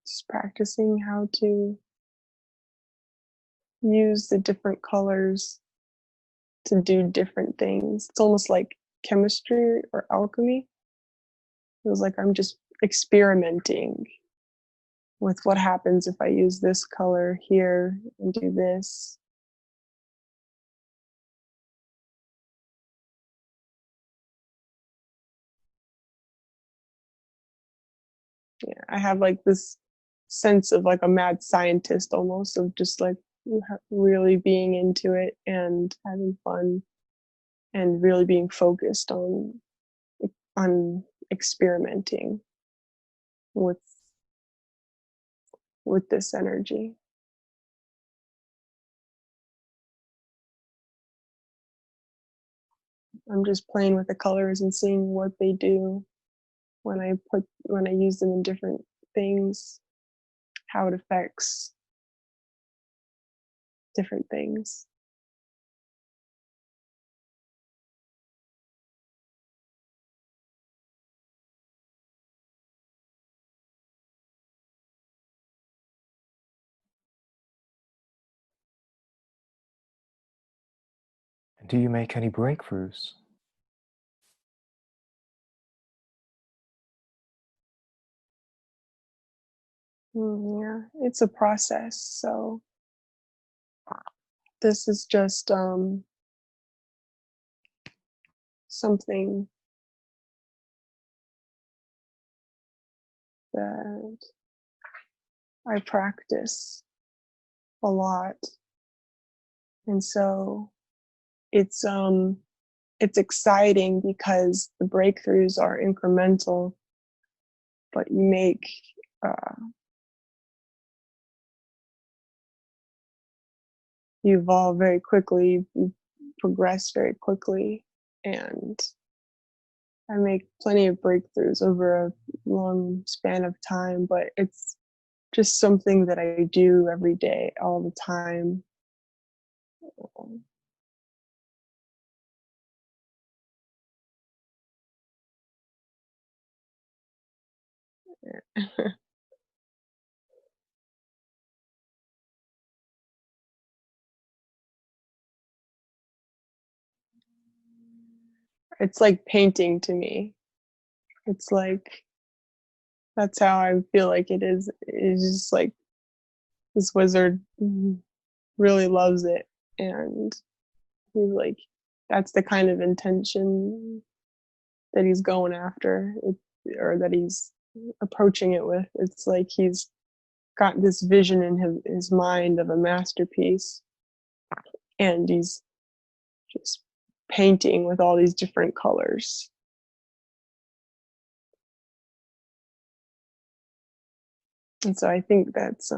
just practicing how to use the different colors to do different things. It's almost like chemistry or alchemy. It was like I'm just experimenting with what happens if I use this color here and do this. Yeah, I have like this sense of like a mad scientist almost, of just like really being into it and having fun and really being focused on experimenting with this energy. I'm just playing with the colors and seeing what they do when I use them in different things, how it affects different things. And do you make any breakthroughs? Yeah, it's a process. So this is just something that I practice a lot, and so it's it's exciting because the breakthroughs are incremental, but uh, you evolve very quickly, you progress very quickly, and I make plenty of breakthroughs over a long span of time, but it's just something that I do every day, all the time. It's like painting to me. It's like that's how I feel like it is. It's just like this wizard really loves it, and he's like, that's the kind of intention that he's going after, or that he's approaching it with. It's like he's got this vision in his mind of a masterpiece, and he's just painting with all these different colors. And so I think that's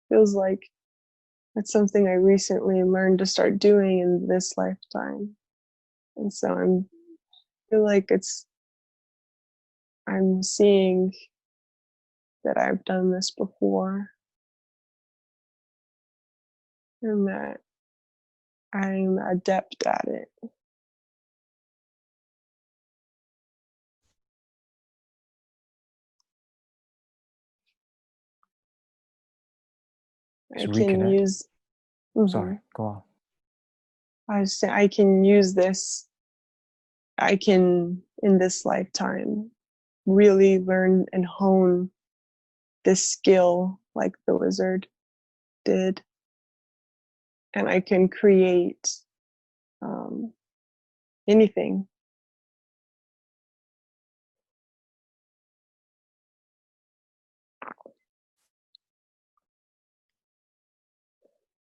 feels like that's something I recently learned to start doing in this lifetime. And so feel like I'm seeing that I've done this before, and that I'm adept at it. Is I can reconnect? use Sorry, mhm. go on. I was saying I can use this. I can in this lifetime really learn and hone this skill like the wizard did, and I can create um, anything.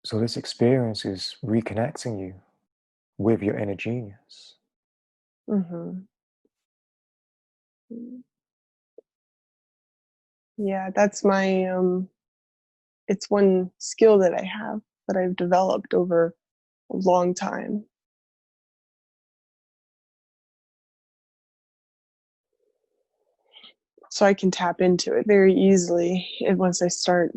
So this experience is reconnecting you with your inner genius. Mm-hmm. Yeah, that's my it's one skill that I have that I've developed over a long time. So I can tap into it very easily. And once I start,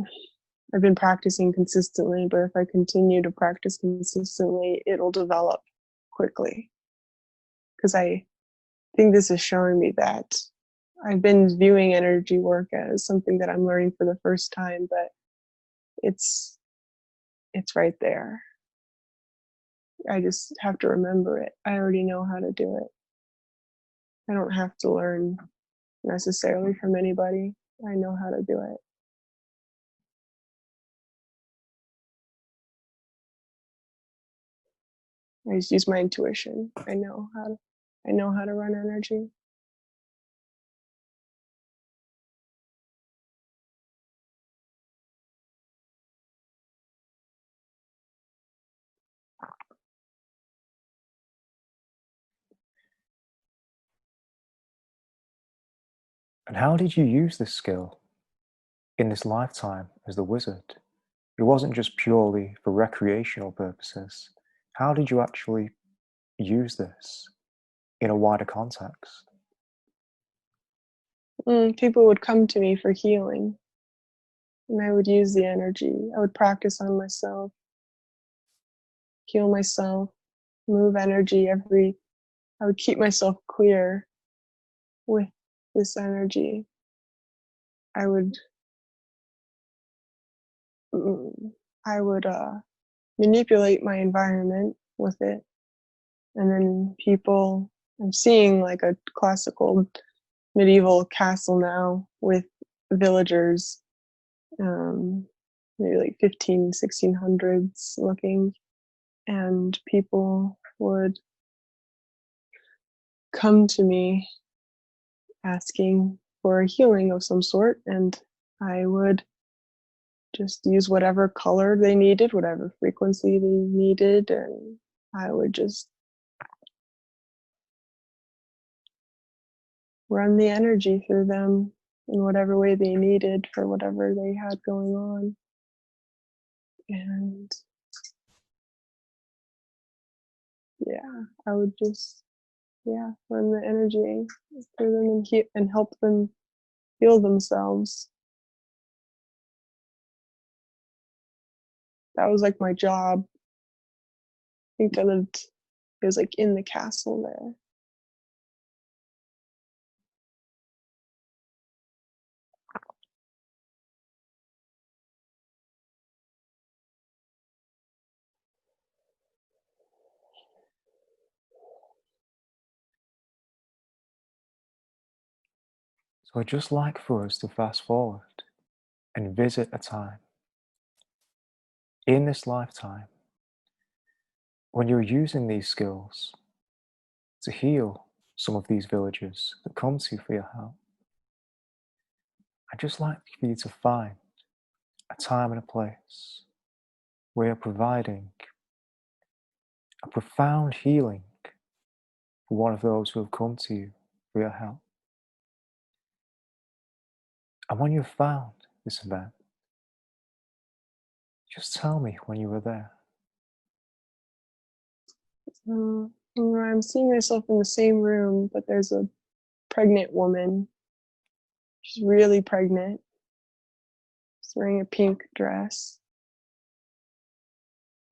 I've been practicing consistently, but if I continue to practice consistently, it'll develop quickly. because I think this is showing me that I've been viewing energy work as something that I'm learning for the first time, but it's right there. I just have to remember it. I already know how to do it. I don't have to learn necessarily from anybody. I know how to do it. I just use my intuition. I know how to run energy. And how did you use this skill in this lifetime as the wizard? It wasn't just purely for recreational purposes. How did you actually use this in a wider context? People would come to me for healing, and I would use the energy. I would practice on myself, heal myself, move energy I would keep myself clear with this energy. I would I would manipulate my environment with it, and then people. I'm seeing like a classical medieval castle now with villagers, maybe like 1600s looking, and people would come to me asking for a healing of some sort, and I would just use whatever color they needed, whatever frequency they needed, and I would just run the energy through them in whatever way they needed for whatever they had going on. And yeah, I would just run the energy through them and help them heal themselves. That was like my job. I think it was like in the castle there. So I'd just like for us to fast forward and visit a time in this lifetime when you're using these skills to heal some of these villagers that come to you for your help. I'd just like for you to find a time and a place where you're providing a profound healing for one of those who have come to you for your help. And when you've found this event, just tell me when you were there. I'm seeing myself in the same room, but there's a pregnant woman. She's really pregnant. She's wearing a pink dress.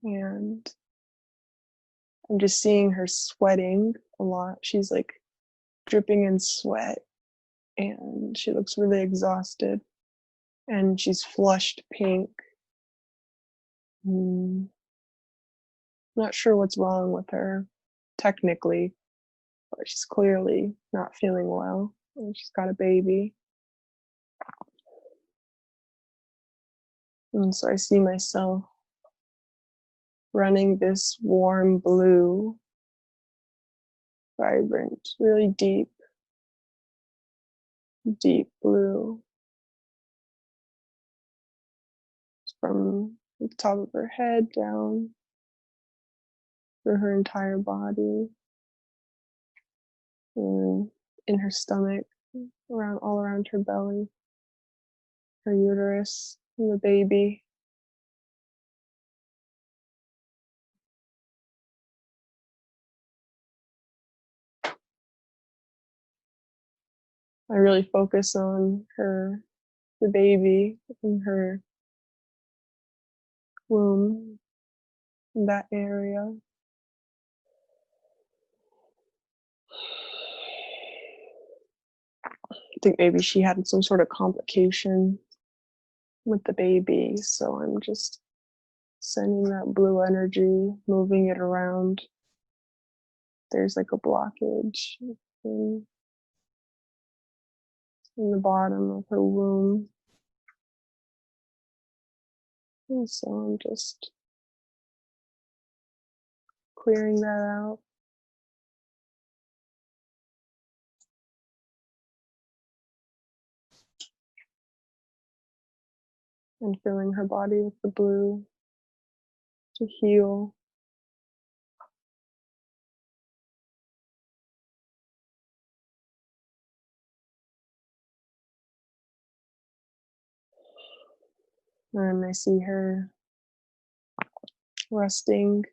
And I'm just seeing her sweating a lot. She's like dripping in sweat, and she looks really exhausted. And she's flushed pink. Not sure what's wrong with her technically, but she's clearly not feeling well. And she's got a baby. And so I see myself running this warm blue, vibrant, really deep, deep blue from the top of her head down through her entire body, and in her stomach, all around her belly, her uterus, and the baby. I really focus on the baby in her womb, in that area. I think maybe she had some sort of complication with the baby, so I'm just sending that blue energy, moving it around. There's like a blockage in the bottom of her womb. And so I'm just clearing that out. And filling her body with the blue to heal. And I see her resting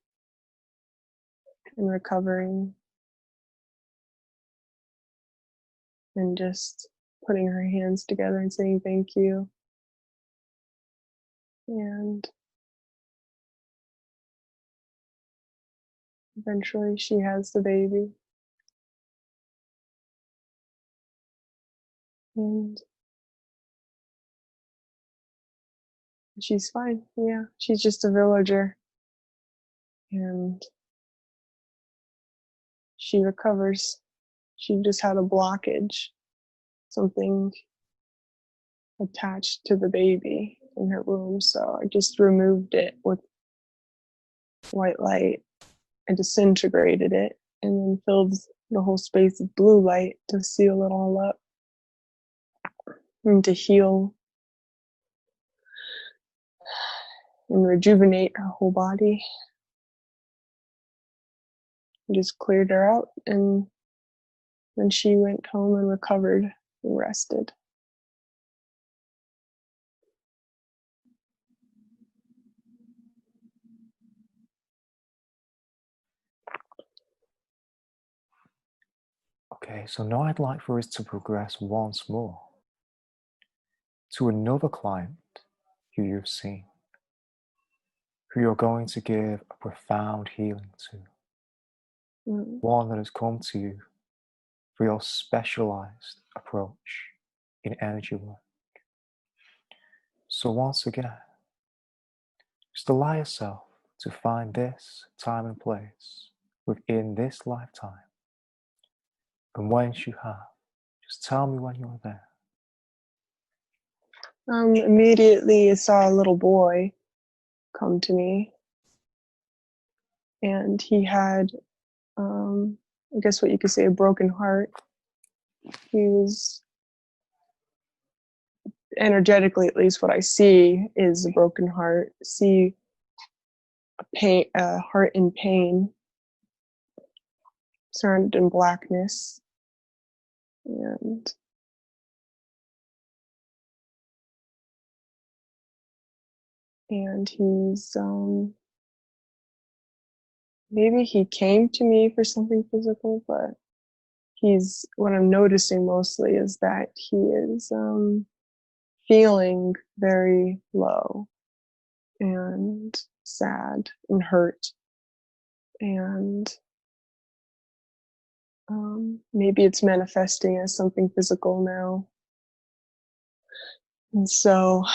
and recovering and just putting her hands together and saying thank you. And eventually she has the baby. And she's fine. Yeah, she's just a villager. And she recovers. She just had a blockage, something attached to the baby in her womb. So I just removed it with white light. I disintegrated it and then filled the whole space with blue light to seal it all up and to heal and rejuvenate her whole body. I just cleared her out, and then she went home and recovered and rested. Okay, so now I'd like for us to progress once more to another client who you've seen, who you're going to give a profound healing to, one that has come to you for your specialized approach in energy work. So once again, just allow yourself to find this time and place within this lifetime. And once you have, just tell me when you're there. Immediately I saw a little boy come to me, and he had, I guess what you could say, a broken heart. He was, energetically at least, what I see is a broken heart. See a heart in pain, surrounded in blackness, and he's maybe he came to me for something physical, but he's, what I'm noticing mostly is that he is feeling very low and sad and hurt, and maybe it's manifesting as something physical now. And so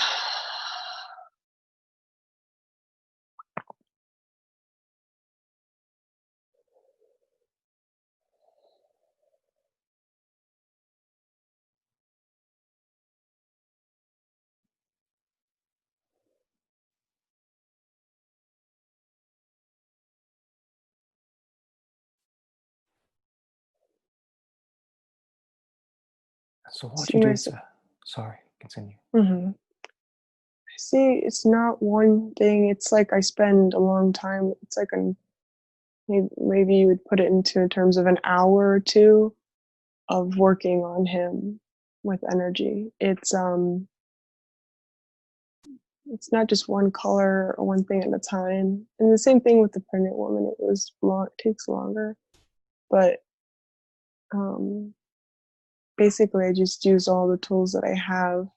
So what see do you my, do to, sorry, continue. I see it's not one thing. It's like I spend a long time. It's like maybe you would put it into terms of an hour or two of working on him with energy. It's not just one color or one thing at a time. And the same thing with the pregnant woman. It takes longer, but basically I just use all the tools that I have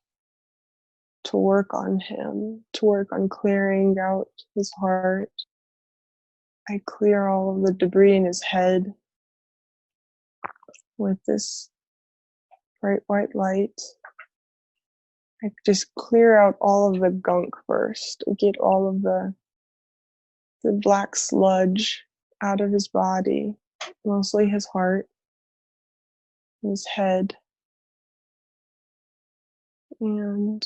to work on him, to work on clearing out his heart. I clear all of the debris in his head. with this bright white light. I just clear out all of the gunk first, get all of the black sludge out of his body, mostly his heart, his head, and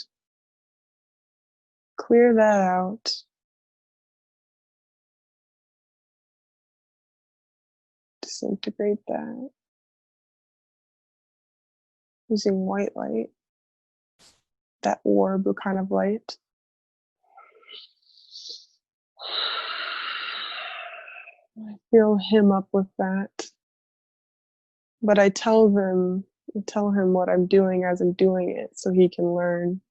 clear that out. Disintegrate that using white light, that orb kind of light. I fill him up with that. But I tell him what I'm doing as I'm doing it so he can learn.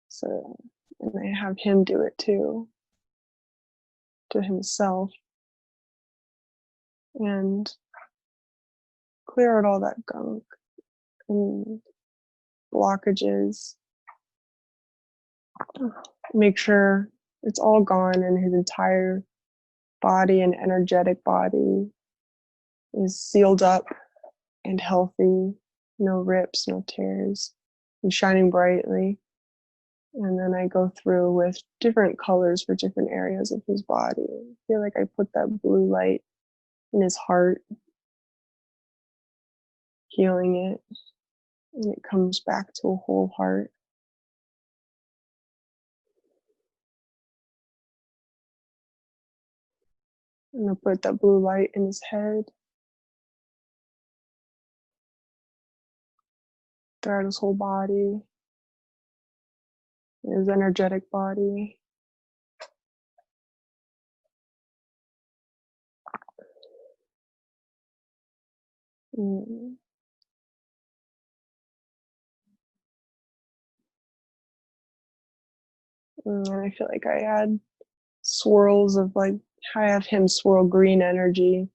So, and I have him do it too, to himself, and clear out all that gunk and blockages. Make sure it's all gone and his entire body and energetic body is sealed up and healthy, no rips, no tears, and shining brightly. And then I go through with different colors for different areas of his body. I feel like I put that blue light in his heart, healing it, and it comes back to a whole heart. And I put that blue light in his head, throughout his whole body, his energetic body. And I feel like I add swirls of I have him swirl green energy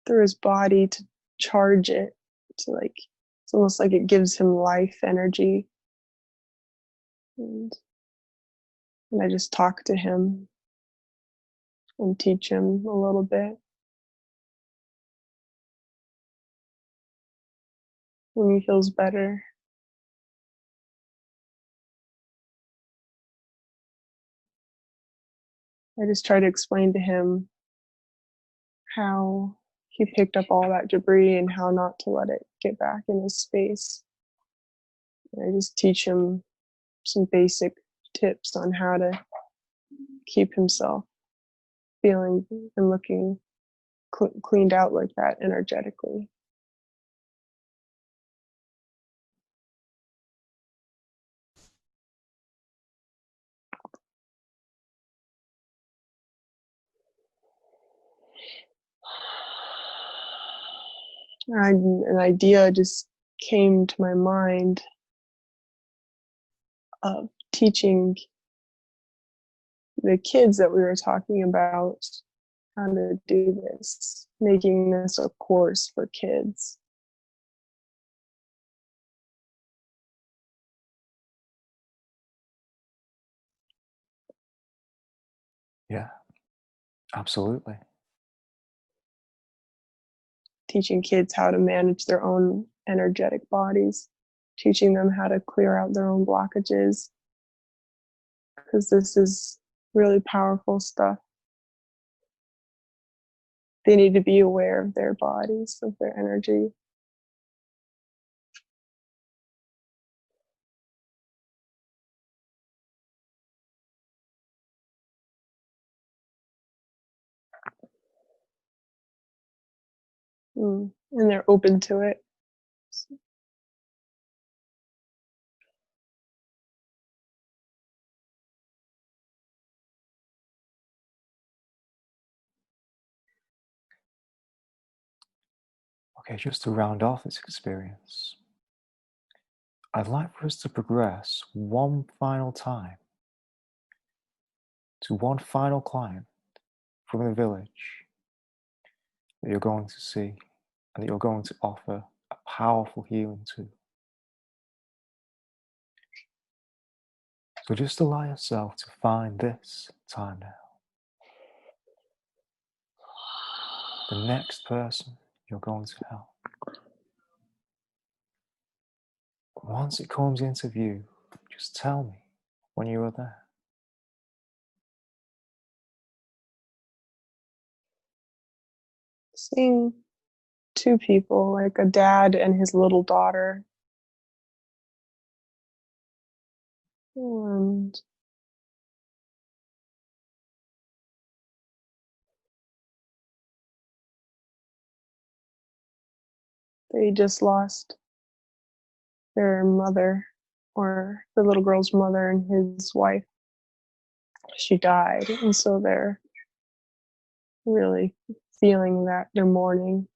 through his body to charge it, to it's almost like it gives him life energy. And I just talk to him and teach him a little bit. And he feels better. I just try to explain to him how he picked up all that debris and how not to let it get back in his space. And I just teach him some basic tips on how to keep himself feeling and looking cleaned out like that energetically. An idea just came to my mind of teaching the kids that we were talking about how to do this, making this a course for kids. Yeah, absolutely. Teaching kids how to manage their own energetic bodies, teaching them how to clear out their own blockages, because this is really powerful stuff. They need to be aware of their bodies, of their energy. And they're open to it. Okay, just to round off this experience, I'd like for us to progress one final time to one final client from the village that you're going to see and that you're going to offer a powerful healing to. So just allow yourself to find this time now. the next person you're going to help. Once it comes into view, just tell me when you are there. Seeing two people, like a dad and his little daughter. And they just lost their mother, or the little girl's mother and his wife. She died, and so they're really feeling that, they're mourning.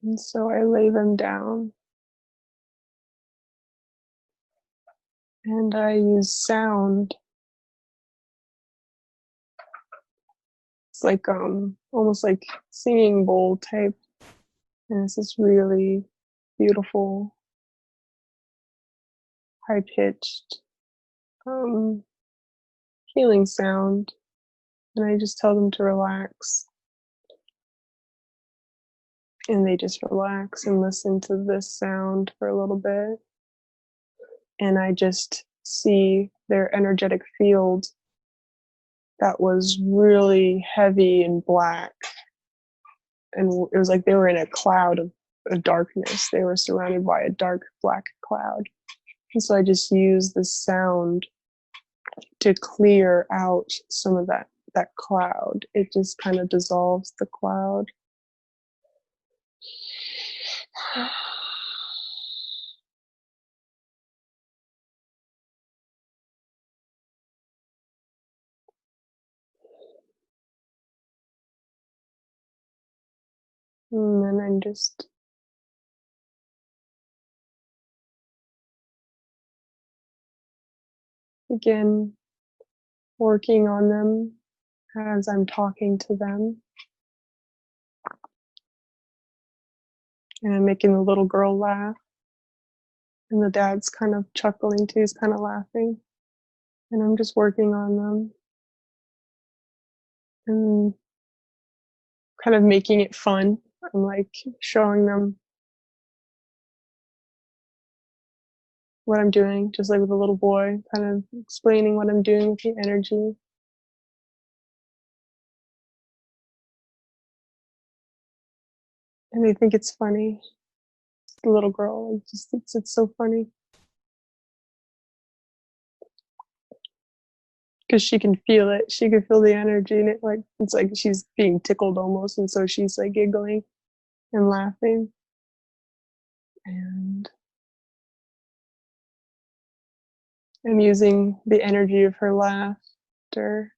And so I lay them down and I use sound. It's like almost like singing bowl type, and it's this really beautiful, high pitched healing sound. And I just tell them to relax, and they just relax and listen to this sound for a little bit. And I just see their energetic field that was really heavy and black, and it was like they were in a cloud of darkness. They were surrounded by a dark black cloud. And so I just use the sound to clear out some of that cloud. It just kind of dissolves the cloud. And then I'm just begin working on them as I'm talking to them. And I'm making the little girl laugh. And the dad's kind of chuckling too, he's kind of laughing. And I'm just working on them and kind of making it fun. I'm like showing them what I'm doing, just like with a little boy, kind of explaining what I'm doing with the energy. And they think it's funny. The little girl just thinks it's so funny. Because she can feel it. She can feel the energy, and it's like she's being tickled almost, and so she's like giggling and laughing. And I'm using the energy of her laughter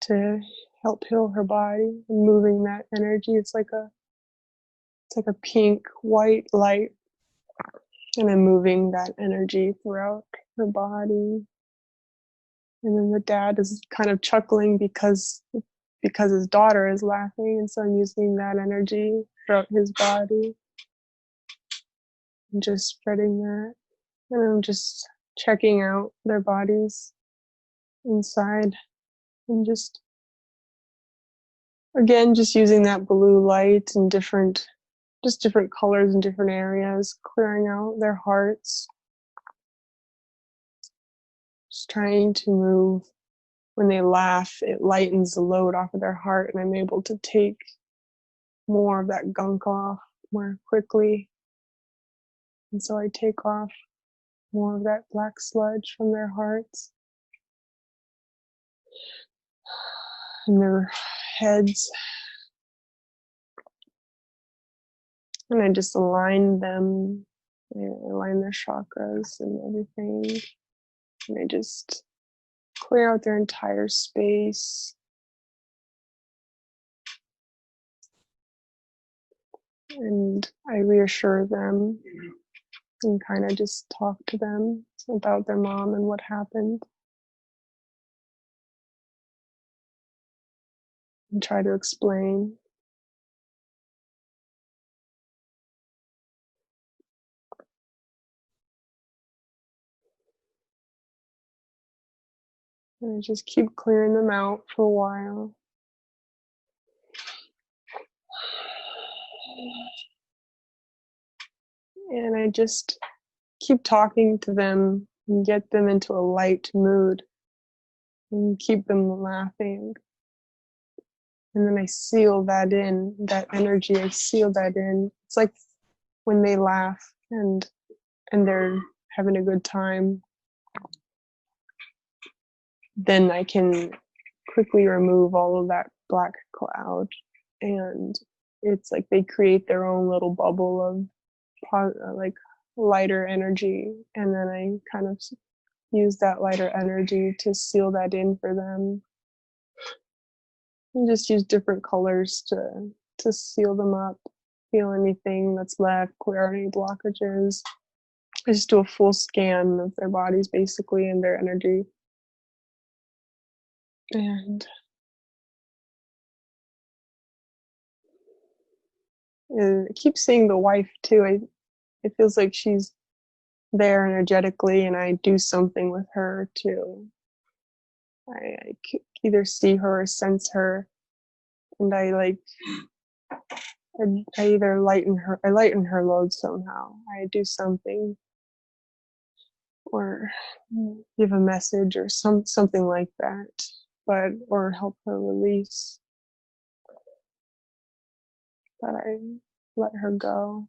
to help heal her body and moving that energy. It's like a pink white light, and I'm moving that energy throughout her body. And then the dad is kind of chuckling because his daughter is laughing, and so I'm using that energy throughout his body and just spreading that. And I'm just checking out their bodies inside, and just again just using that blue light and different colors in different areas, clearing out their hearts, just trying to move. When they laugh, it lightens the load off of their heart, and I'm able to take more of that gunk off more quickly. And so I take off more of that black sludge from their hearts and their heads. And I just align them. I align their chakras and everything. And I just clear out their entire space. And I reassure them and kind of just talk to them about their mom and what happened, and try to explain. And I just keep clearing them out for a while. And I just keep talking to them and get them into a light mood and keep them laughing. And then I seal that in, that energy, I seal that in. It's like when they laugh and they're having a good time, then I can quickly remove all of that black cloud. And it's like they create their own little bubble of like lighter energy. And then I kind of use that lighter energy to seal that in for them. And just use different colors to seal them up, feel anything that's left, clear any blockages. I just do a full scan of their bodies basically and their energy. And I keep seeing the wife too. It feels like she's there energetically, and I do something with her too. I either see her or sense her, and I either lighten her load somehow. I do something, or give a message, or something like that, or help her release. But I let her go.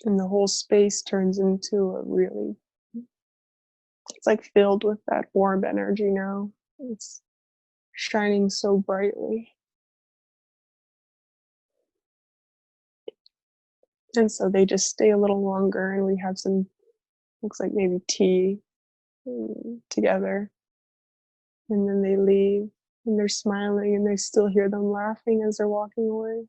And the whole space turns into it's like filled with that warm energy now. It's shining so brightly. And so they just stay a little longer, and we have some, looks like maybe tea together. And then they leave, and they're smiling, and they still hear them laughing as they're walking away.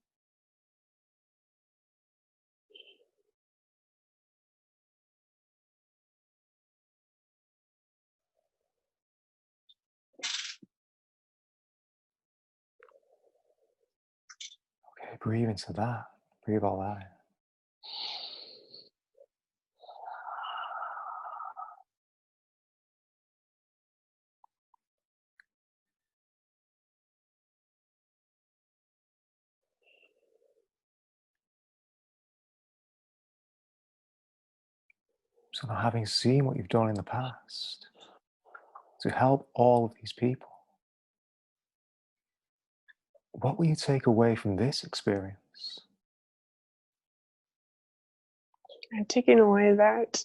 Okay, breathe into that. Breathe all out. So now, having seen what you've done in the past to help all of these people, what will you take away from this experience? I've taken away that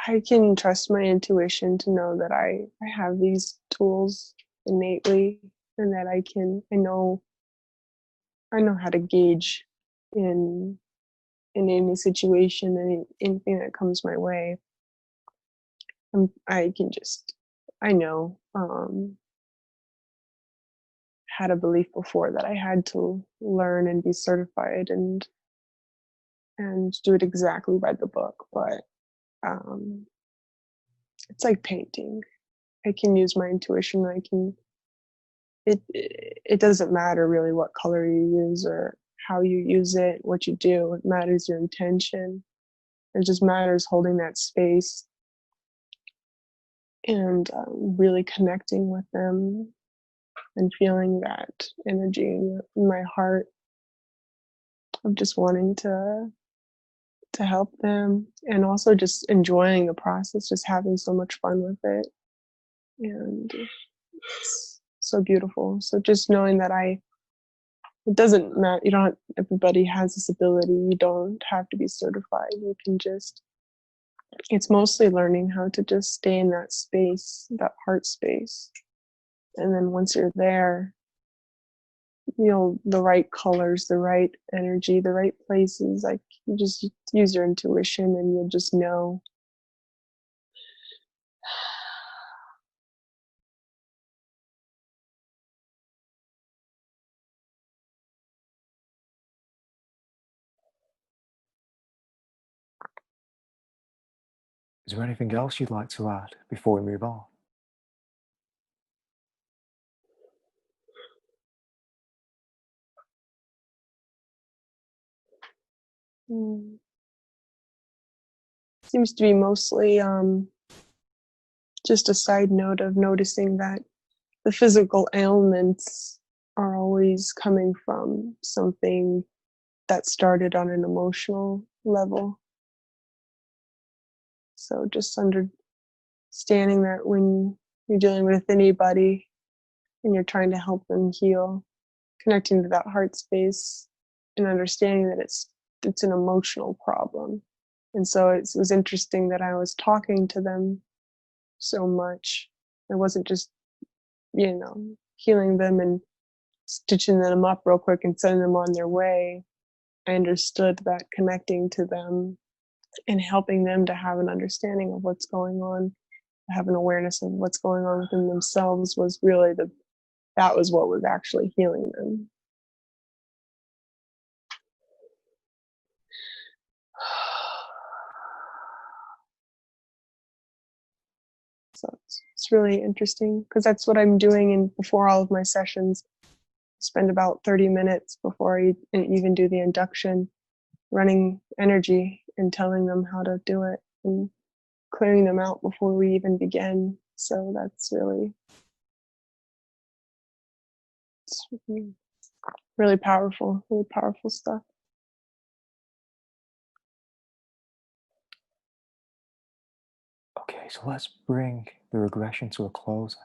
I can trust my intuition to know that I have these tools innately, and that I know how to gauge in any situation, anything that comes my way. I can just, I know, had a belief before that I had to learn and be certified and do it exactly by the book. But it's like painting. I can use my intuition. It doesn't matter really what color you use or how you use it, what you do. It matters your intention. It just matters holding that space and really connecting with them and feeling that energy in my heart of just wanting to help them, and also just enjoying the process, just having so much fun with it. And it's so beautiful. So just knowing that it doesn't matter, you don't, everybody has this ability, you don't have to be certified, you can just, it's mostly learning how to just stay in that space, that heart space. And then once you're there, the right colors, the right energy, the right places, like you just use your intuition and you'll just know. Is there anything else you'd like to add before we move on? Seems to be mostly just a side note of noticing that the physical ailments are always coming from something that started on an emotional level. So just understanding that when you're dealing with anybody and you're trying to help them heal, connecting to that heart space and understanding that it's an emotional problem. And so it was interesting that I was talking to them so much. I wasn't just, healing them and stitching them up real quick and sending them on their way. I understood that connecting to them and helping them to have an understanding of what's going on, have an awareness of what's going on within themselves was really that was what was actually healing them. So it's really interesting because that's what I'm doing before all of my sessions. I spend about 30 minutes before I even do the induction running energy and telling them how to do it and clearing them out before we even begin. So that's it's really powerful stuff. Okay, so let's bring the regression to a close.